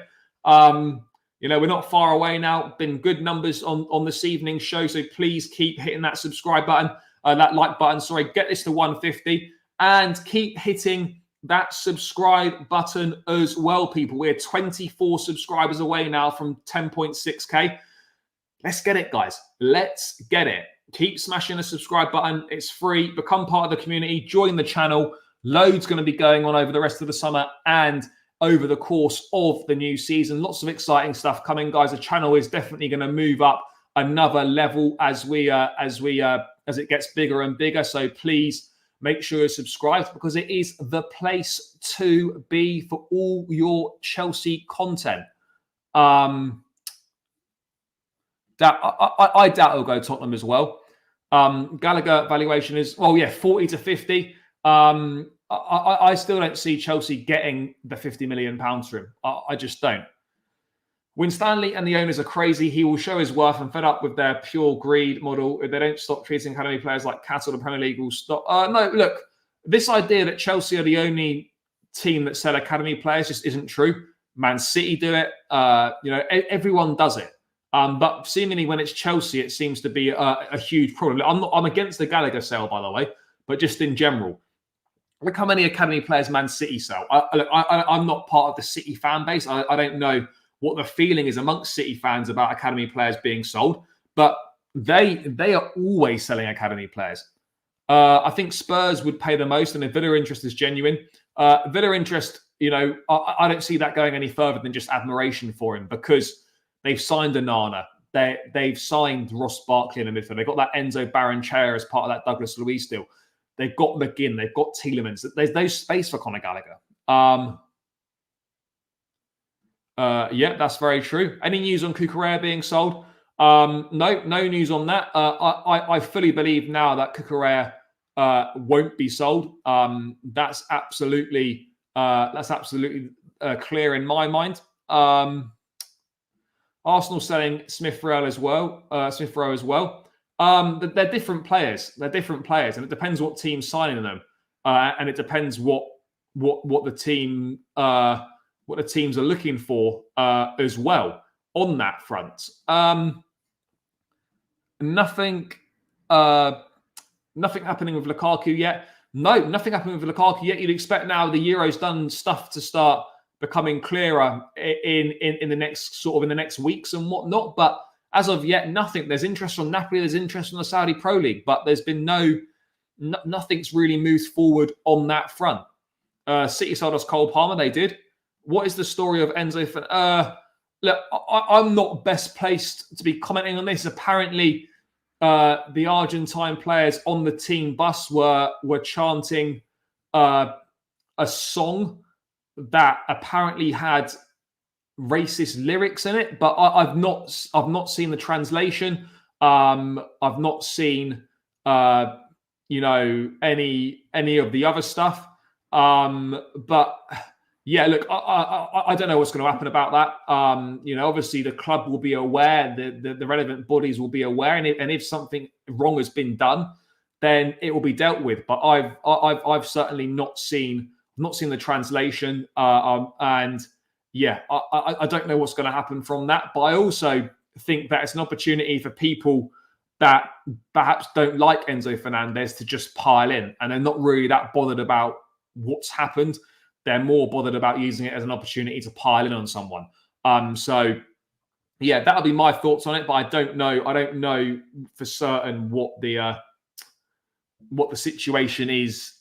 We're not far away now. Been good numbers on this evening's show, so please keep hitting that subscribe button, that like button. Sorry, get this to 150, and keep hitting that subscribe button as well, people. We're 24 subscribers away now from 10.6k. Let's get it, guys. Let's get it. Keep smashing the subscribe button. It's free. Become part of the community. Join the channel. Loads going to be going on over the rest of the summer and over the course of the new season. Lots of exciting stuff coming, guys. The channel is definitely going to move up another level as it gets bigger and bigger. So please make sure you're subscribed, because it is the place to be for all your Chelsea content. I doubt it'll go Tottenham as well. Gallagher valuation is 40 to 50. I still don't see Chelsea getting the £50 million for him. I just don't. Winstanley and the owners are crazy. He will show his worth, and fed up with their pure greed model. If they don't stop treating academy players like cattle, the Premier League will stop. No, look, this idea that Chelsea are the only team that sell academy players just isn't true. Man City do it. Everyone does it. But seemingly when it's Chelsea, it seems to be a huge problem. I'm against the Gallagher sale, by the way, but just in general. Look how many academy players Man City sell. I'm not part of the City fan base. I don't know what the feeling is amongst City fans about academy players being sold, but they are always selling academy players. I think Spurs would pay the most, and if Villa interest is genuine, Villa interest, I don't see that going any further than just admiration for him, because they've signed Onana. They've signed Ross Barkley in the midfield. They've got that Enzo Barrenechea as part of that Douglas Luiz deal. They've got McGinn. They've got Tielemans. There's no space for Conor Gallagher. Yeah, that's very true. Any news on Cucurella being sold? No news on that. I fully believe now that Cucurella won't be sold. That's absolutely clear in my mind. Arsenal selling Smith Rowe as well. They're different players. And it depends what team's signing them, and it depends what the teams are looking for as well on that front. Nothing happening with Lukaku yet. No, nothing happening with Lukaku yet. You'd expect now the Euro's done stuff to start becoming clearer in the next weeks and whatnot. But as of yet, nothing. There's interest from Napoli. There's interest from the Saudi Pro League, but there's been nothing's really moved forward on that front. City sold us Cole Palmer. They did. What is the story of Enzo? Look, I'm not best placed to be commenting on this. Apparently, the Argentine players on the team bus were chanting a song that apparently had racist lyrics in it, but I've not seen the translation. I've not seen any of the other stuff. But yeah, look, I don't know what's going to happen about that. Obviously the club will be aware, the relevant bodies will be aware, and if something wrong has been done, then it will be dealt with. But I've certainly not seen the translation, and yeah, I don't know what's going to happen from that. But I also think that it's an opportunity for people that perhaps don't like Enzo Fernandez to just pile in, and they're not really that bothered about what's happened. They're more bothered about using it as an opportunity to pile in on someone. So yeah, that'll be my thoughts on it. But I don't know for certain what the situation is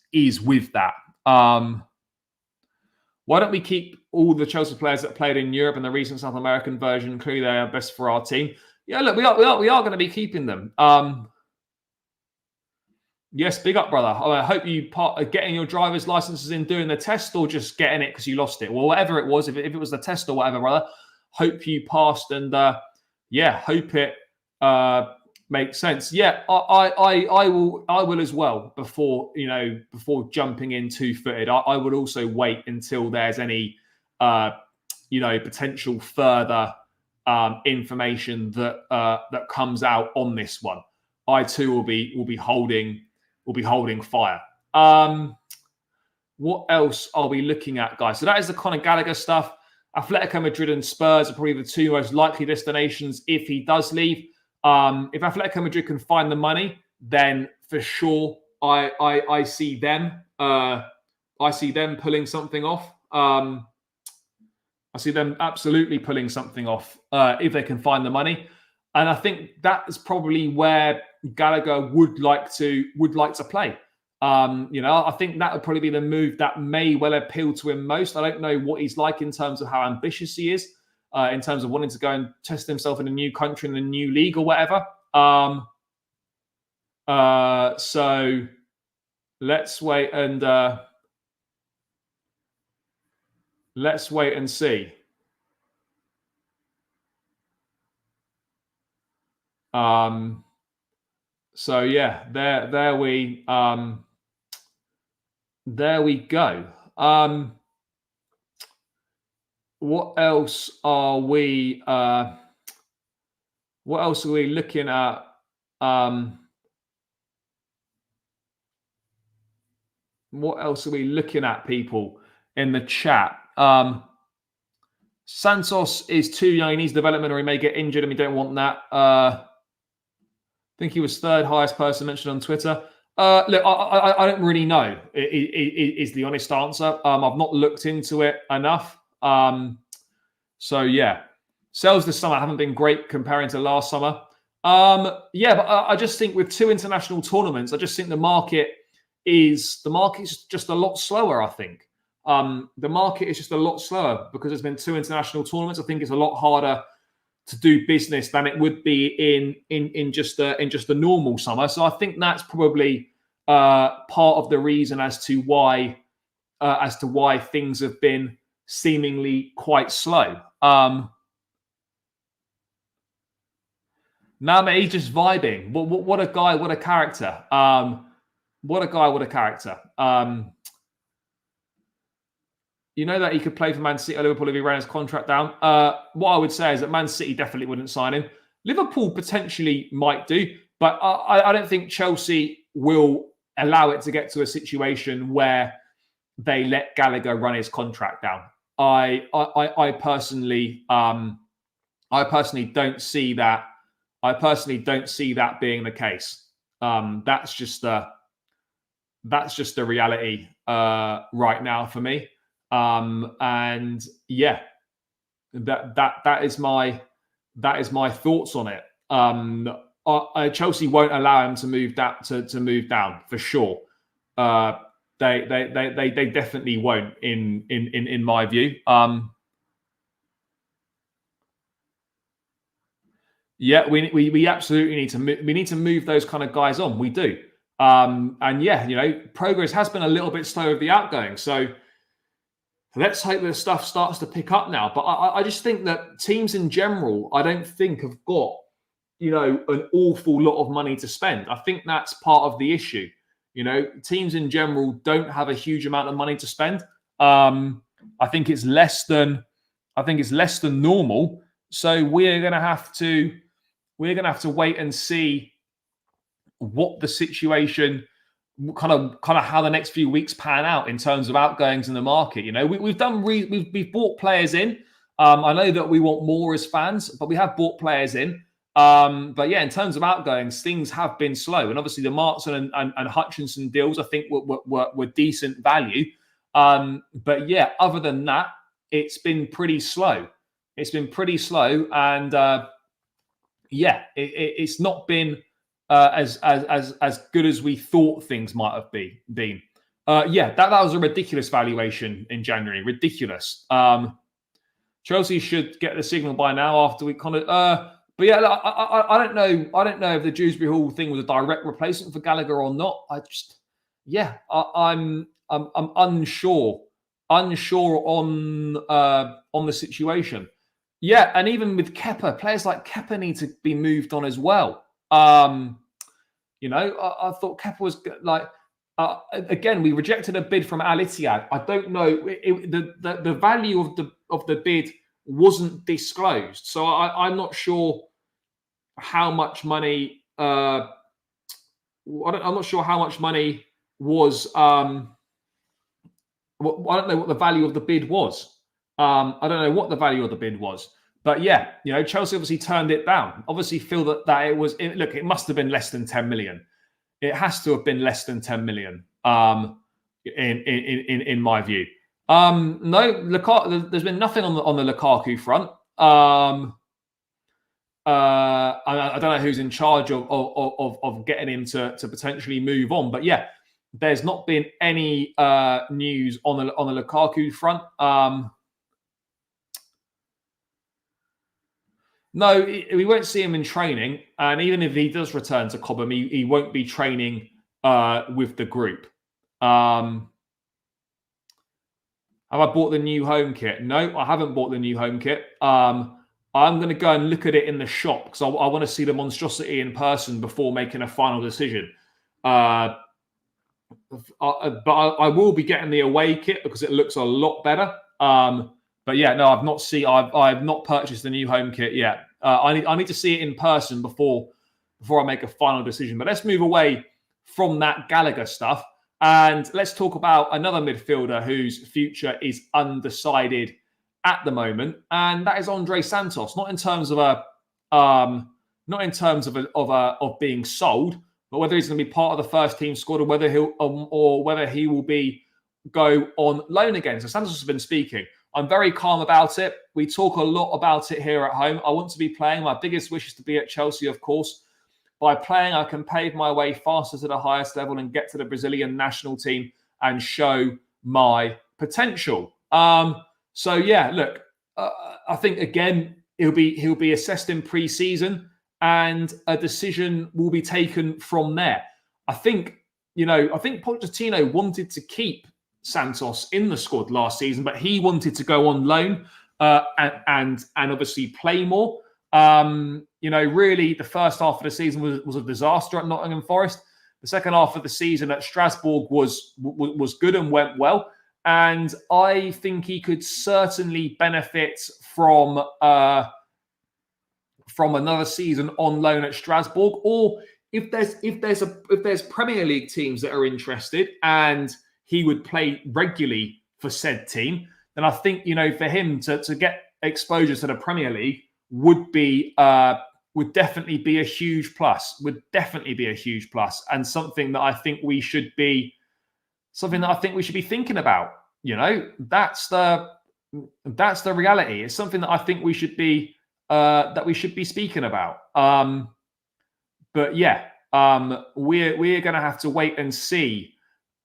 with that. Why don't we keep all the Chelsea players that played in Europe and the recent South American version? Clearly, they are best for our team. Yeah, look, we are going to be keeping them. Yes, big up, brother. I hope you getting your driver's licenses in doing the test, or just getting it because you lost it. Well, whatever it was, if it was the test or whatever, brother, hope you passed, and hope it makes sense. Yeah, I will as well. Before jumping in 2-footed, I would also wait until there's any potential further information that comes out on this one. I too will be holding fire. What else are we looking at, guys? So that is the Conor Gallagher stuff. Atletico Madrid and Spurs are probably the two most likely destinations if he does leave. If Atletico Madrid can find the money, then for sure I see them. I see them pulling something off. I see them absolutely pulling something off if they can find the money, and I think that is probably where Gallagher would like to play. I think that would probably be the move that may well appeal to him most. I don't know what he's like in terms of how ambitious he is, in terms of wanting to go and test himself in a new country, in a new league or whatever. So let's wait and see. So yeah, there we go. What else are we looking at? What else are we looking at, people in the chat? Santos is too young. He needs development, or he may get injured, and we don't want that. I think he was third highest person mentioned on Twitter. Look, I don't really know, is the honest answer. I've not looked into it enough. So yeah, sales this summer haven't been great comparing to last summer. But I just think with two international tournaments, I just think the market's just a lot slower, I think. The market is just a lot slower because there's been two international tournaments. I think it's a lot harder to do business than it would be in just a normal summer. So I think that's probably part of the reason as to why things have been seemingly quite slow. Nah, mate, he's just vibing. What a guy! What a character! What a guy, what a character. You know that he could play for Man City or Liverpool if he ran his contract down. What I would say is that Man City definitely wouldn't sign him. Liverpool potentially might do, but I don't think Chelsea will allow it to get to a situation where they let Gallagher run his contract down. I personally don't see that. I personally don't see that being the case. That's just the reality right now for me. And yeah, that is my thoughts on it. Chelsea won't allow him to move down for sure. They definitely won't in my view. Yeah, we absolutely need to move those kind of guys on. We do. And yeah, progress has been a little bit slow with the outgoing. So let's hope that stuff starts to pick up now. But I just think that teams in general, I don't think have got, an awful lot of money to spend. I think that's part of the issue. Teams in general don't have a huge amount of money to spend. I think it's less than normal. So we're going to have to wait and see what the situation, kind of how the next few weeks pan out in terms of outgoings in the market. We've bought players in. I know that we want more as fans, but we have bought players in. But yeah, in terms of outgoings, things have been slow, and obviously the Martson and Hutchinson deals, I think, were decent value. But yeah, other than that, it's been pretty slow. And yeah, it's not been as good as we thought things might have been. Yeah, that was a ridiculous valuation in January. Ridiculous. Chelsea should get the signal by now after we kind of. But yeah, I don't know. I don't know if the Dewsbury Hall thing was a direct replacement for Gallagher or not. I'm unsure on the situation. Yeah, and even with Kepa, players like Kepa need to be moved on as well. I thought Kepa was like. Again, we rejected a bid from Al Ittihad. I don't know. The value of the bid wasn't disclosed, so I'm not sure how much money. I'm not sure how much money was. I don't know what the value of the bid was. I don't know what the value of the bid was. But yeah, Chelsea obviously turned it down. Obviously feel that it was. Look, it must have been less than 10 million. It has to have been less than 10 million. In my view. No, Lukaku, there's been nothing on the Lukaku front. I don't know who's in charge of getting him to potentially move on, but yeah, there's not been any news on the Lukaku front. No, we won't see him in training, and even if he does return to Cobham, he won't be training with the group. Have I bought the new home kit? No, I haven't bought the new home kit. I'm going to go and look at it in the shop because I want to see the monstrosity in person before making a final decision. But I will be getting the away kit because it looks a lot better. But yeah, no, I've not purchased the new home kit yet. I need to see it in person before I make a final decision. But let's move away from that Gallagher stuff and let's talk about another midfielder whose future is undecided at the moment, and that is Andre Santos. Not in terms of of being sold, but whether he's going to be part of the first team squad or whether he will go on loan again. So Santos has been speaking. I'm very calm about it. We talk a lot about it here at home. I want to be playing. My biggest wish is to be at Chelsea, of course. By playing, I can pave my way faster to the highest level and get to the Brazilian national team and show my potential. So yeah, look, I think again he'll be assessed in pre-season, and a decision will be taken from there. I think Pochettino wanted to keep Santos in the squad last season, but he wanted to go on loan and obviously play more. Really, the first half of the season was a disaster at Nottingham Forest. the second half of the season at Strasbourg was good and went well. And I think he could certainly benefit from another season on loan at Strasbourg. Or if there's Premier League teams that are interested and he would play regularly for said team, then I think, for him to get exposure to the Premier League would definitely be a huge plus. And something that I think we should be thinking about. That's the reality. It's something that I think we should be speaking about. But yeah, we're going to have to wait and see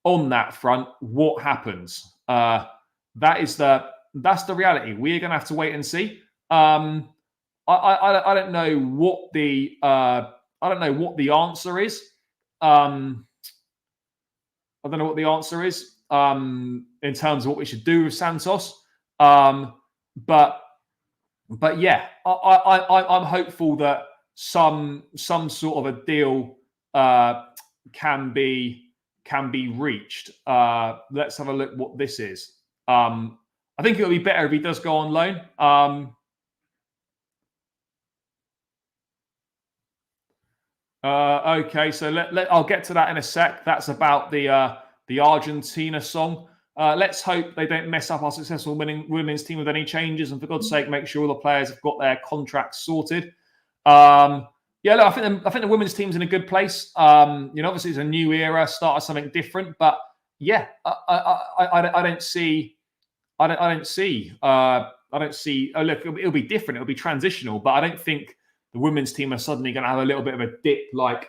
on that front what happens. That's the reality. We're going to have to wait and see. I don't know what the answer is. I don't know what the answer is in terms of what we should do with Santos. But yeah, I'm hopeful that some sort of a deal can be reached. Let's have a look what this is. I think it'll be better if he does go on loan. Okay, so I'll get to that in a sec. That's about the Argentina song. Let's hope they don't mess up our successful women's team with any changes, and for God's sake, make sure all the players have got their contracts sorted. Yeah, look, I think the women's team's in a good place. Obviously it's a new era, start of something different, but yeah, I don't see. Look, it'll be different. It'll be transitional, but I don't think the women's team are suddenly going to have a little bit of a dip like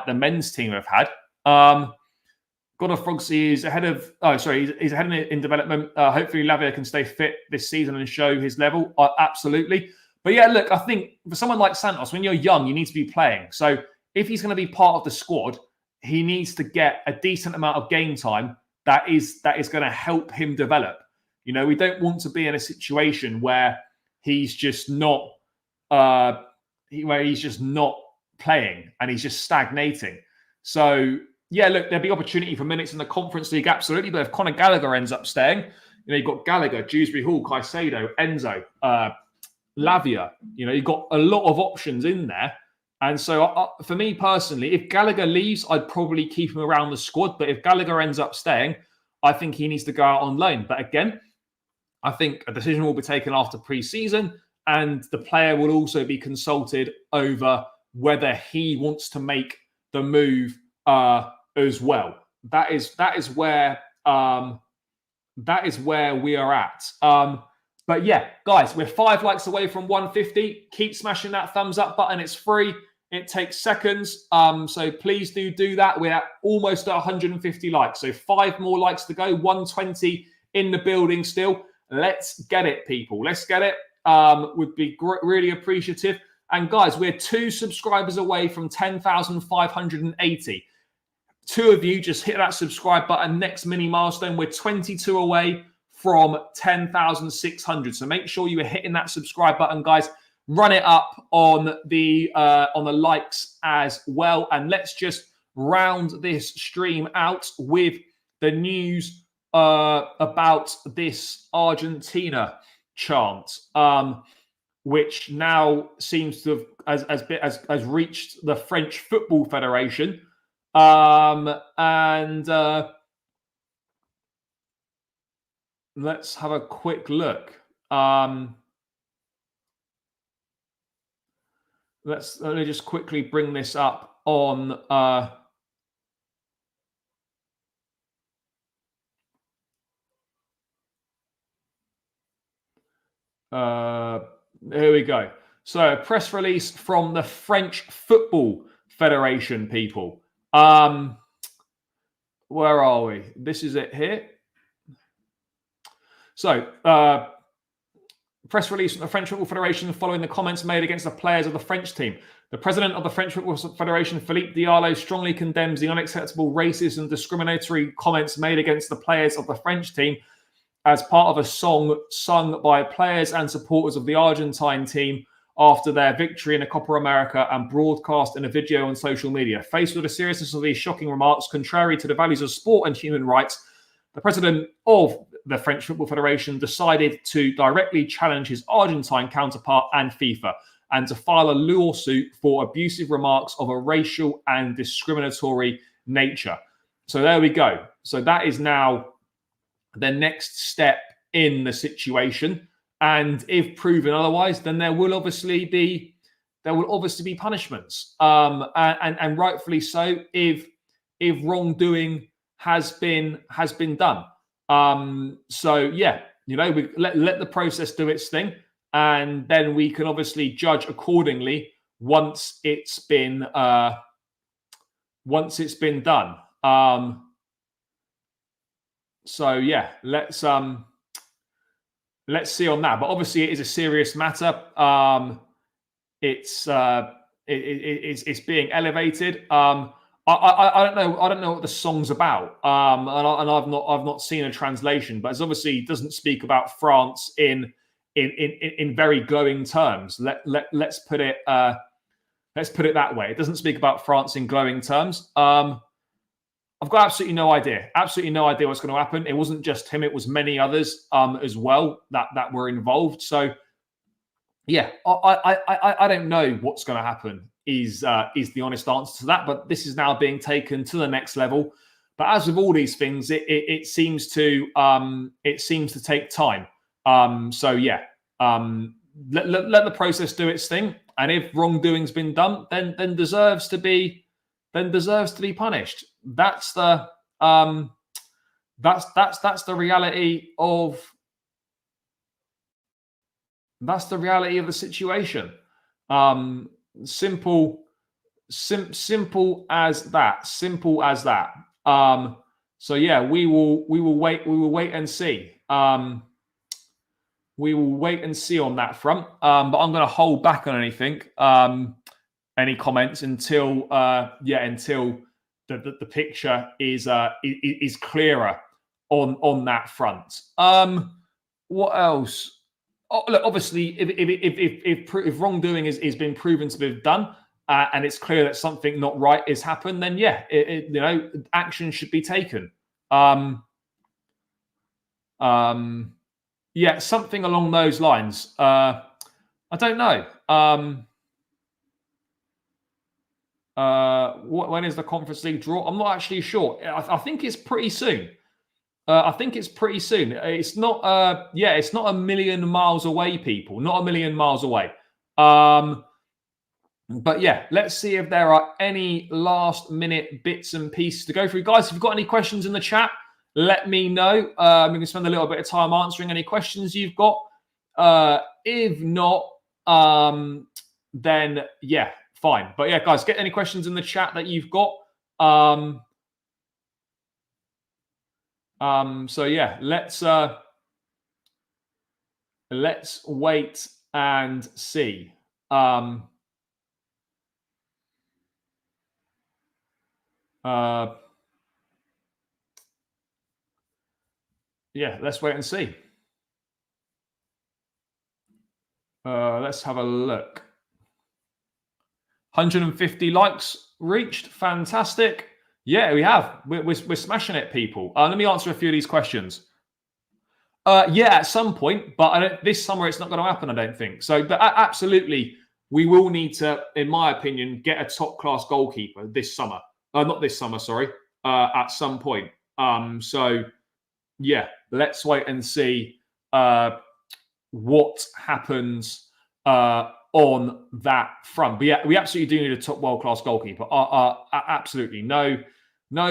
the men's team have had. God of Frogsy is ahead of. Oh, sorry, he's ahead in development. Hopefully, Lavia can stay fit this season and show his level. Absolutely. But yeah, look, I think for someone like Santos, when you're young, you need to be playing. So if he's going to be part of the squad, he needs to get a decent amount of game time that is going to help him develop. We don't want to be in a situation where he's just not playing and he's just stagnating. So yeah, look, there'll be opportunity for minutes in the Conference League, absolutely. But if Conor Gallagher ends up staying, you've got Gallagher, Dewsbury Hall, Caicedo, Enzo, Lavia. You've got a lot of options in there. And so for me personally, if Gallagher leaves, I'd probably keep him around the squad. But if Gallagher ends up staying, I think he needs to go out on loan. But again, I think a decision will be taken after pre-season, and the player will also be consulted over whether he wants to make the move as well. That is where we are at. But yeah, guys, we're 5 likes away from 150. Keep smashing that thumbs up button. It's free. It takes seconds. So please do that. We're almost at 150 likes. So 5 more likes to go. 120 in the building still. Let's get it, people. Let's get it. Would be really appreciative. And guys, we're 2 subscribers away from 10,580. 2 of you just hit that subscribe button. Next mini milestone. We're 22 away from 10,600. So make sure you are hitting that subscribe button, guys. Run it up on the likes as well. And let's just round this stream out with the news about this Argentina chant, which now seems to have reached the French Football Federation. Let's have a quick look. Let me just quickly bring this up on. Here we go. So, a press release from the French Football Federation, people. Where are we? This is it here. So, press release from the French Football Federation following the comments made against the players of the French team. The president of the French Football Federation, Philippe Diallo, strongly condemns the unacceptable racist and discriminatory comments made against the players of the French team as part of a song sung by players and supporters of the Argentine team after their victory in the Copa America and broadcast in a video on social media. Faced with the seriousness of these shocking remarks, contrary to the values of sport and human rights, the president of the French Football Federation decided to directly challenge his Argentine counterpart and FIFA and to file a lawsuit for abusive remarks of a racial and discriminatory nature. So there we go. So that is now the next step in the situation. And if proven otherwise, then there will obviously be punishments, and rightfully so if wrongdoing has been done. So yeah, we let the process do its thing, and then we can obviously judge accordingly once it's been done. So yeah, let's see on that. But obviously, it is a serious matter. It's being elevated. I don't know. I don't know what the song's about. And I've not seen a translation. But it obviously doesn't speak about France in very glowing terms. Let's put it that way. It doesn't speak about France in glowing terms. I've got absolutely no idea. Absolutely no idea what's going to happen. It wasn't just him; it was many others as well that were involved. So, yeah, I don't know what's going to happen. Is the honest answer to that? But this is now being taken to the next level. But as with all these things, it seems to take time. So yeah, let the process do its thing, and if wrongdoing's been done, then deserves to be punished. That's the reality of the situation. Simple as that. So yeah, we will wait and see. We will wait and see on that front. But I'm going to hold back on anything, any comments until the picture is clearer on that front. What else? Oh, look, obviously, if wrongdoing is been proven to be done, and it's clear that something not right has happened, then yeah, action should be taken. Yeah, something along those lines. I don't know. When is the Conference League draw? I'm not actually sure. I think it's pretty soon. It's not. It's not a million miles away, people. Not a million miles away. But yeah, let's see if there are any last-minute bits and pieces to go through, guys. If you've got any questions in the chat, let me know. We can spend a little bit of time answering any questions you've got. If not, then yeah, fine. But yeah, guys, get any questions in the chat that you've got. So yeah, let's wait and see. Yeah, let's wait and see. Let's have a look. 150 likes reached. Fantastic. Yeah, we have. We're smashing it, people. Let me answer a few of these questions. Yeah, at some point, but this summer it's not going to happen, I don't think. So, but absolutely, we will need to, in my opinion, get a top-class goalkeeper this summer. Not this summer, sorry. At some point. So, yeah, let's wait and see what happens on that front. But yeah, we absolutely do need a top world-class goalkeeper. Absolutely, no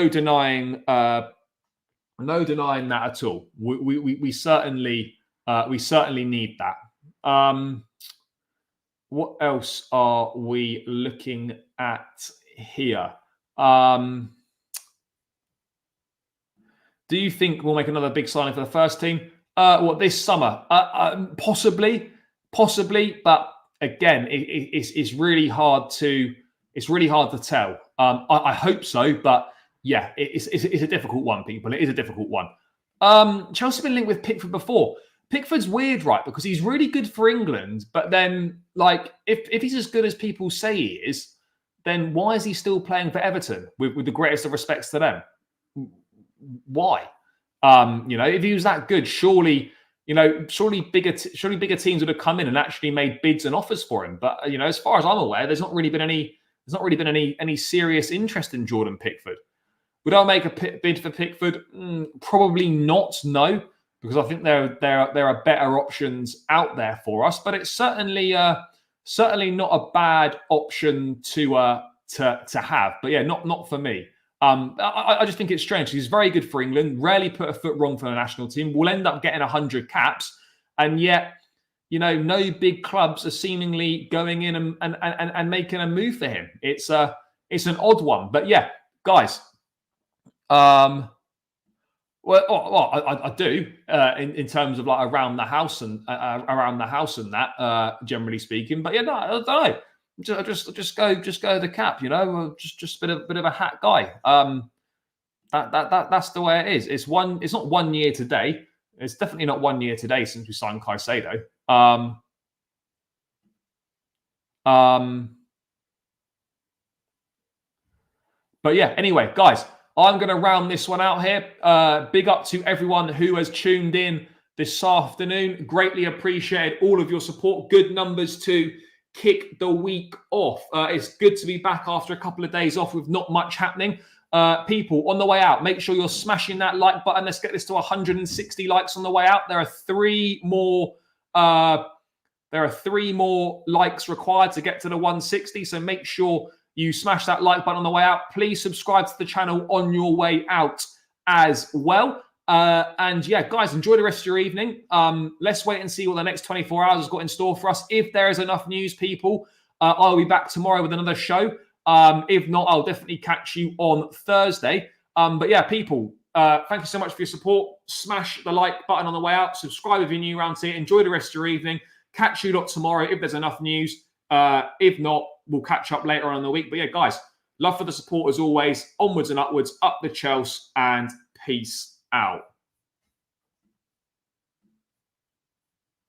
denying that at all. We certainly need that. What else are we looking at here? Do you think we'll make another big signing for the first team? This summer? Possibly, but again, it's really hard to tell. I hope so, but yeah, it's a difficult one, people. It is a difficult one. Chelsea have been linked with Pickford before. Pickford's weird, right? Because he's really good for England, but then, like, if he's as good as people say he is, then why is he still playing for Everton with the greatest of respects to them? Why? If he was that good, surely bigger teams would have come in and actually made bids and offers for him. But as far as I'm aware, there's not really been any serious interest in Jordan Pickford. Would I make a bid for Pickford? Probably not. No, because I think there are better options out there for us. But it's certainly not a bad option to have. But yeah, not for me. I just think it's strange. He's very good for England. Rarely put a foot wrong for the national team. We'll end up getting 100 caps, and yet no big clubs are seemingly going in and making a move for him. It's an odd one. But yeah, guys. I do in terms of like around the house and that generally speaking. But yeah, no, I don't know. Just go the cap. Just a bit of a hat guy. That's the way it is. It's not 1 year today. It's definitely not 1 year today since we signed Caicedo. But yeah, anyway, guys. I'm going to round this one out here. Big up to everyone who has tuned in this afternoon. Greatly appreciate all of your support. Good numbers to kick the week off. It's good to be back after a couple of days off with not much happening. People, on the way out, make sure you're smashing that like button. Let's get this to 160 likes on the way out. There are three more likes required to get to the 160. So make sure you smash that like button on the way out. Please subscribe to the channel on your way out as well. And yeah, guys, enjoy the rest of your evening. Let's wait and see what the next 24 hours has got in store for us. If there is enough news, people, I'll be back tomorrow with another show. If not, I'll definitely catch you on Thursday. But yeah, people, thank you so much for your support. Smash the like button on the way out. Subscribe if you're new around here. Enjoy the rest of your evening. Catch you lot tomorrow if there's enough news. If not, we'll catch up later on in the week. But yeah, guys, love for the support as always. Onwards and upwards, up the Chelsea, and peace out.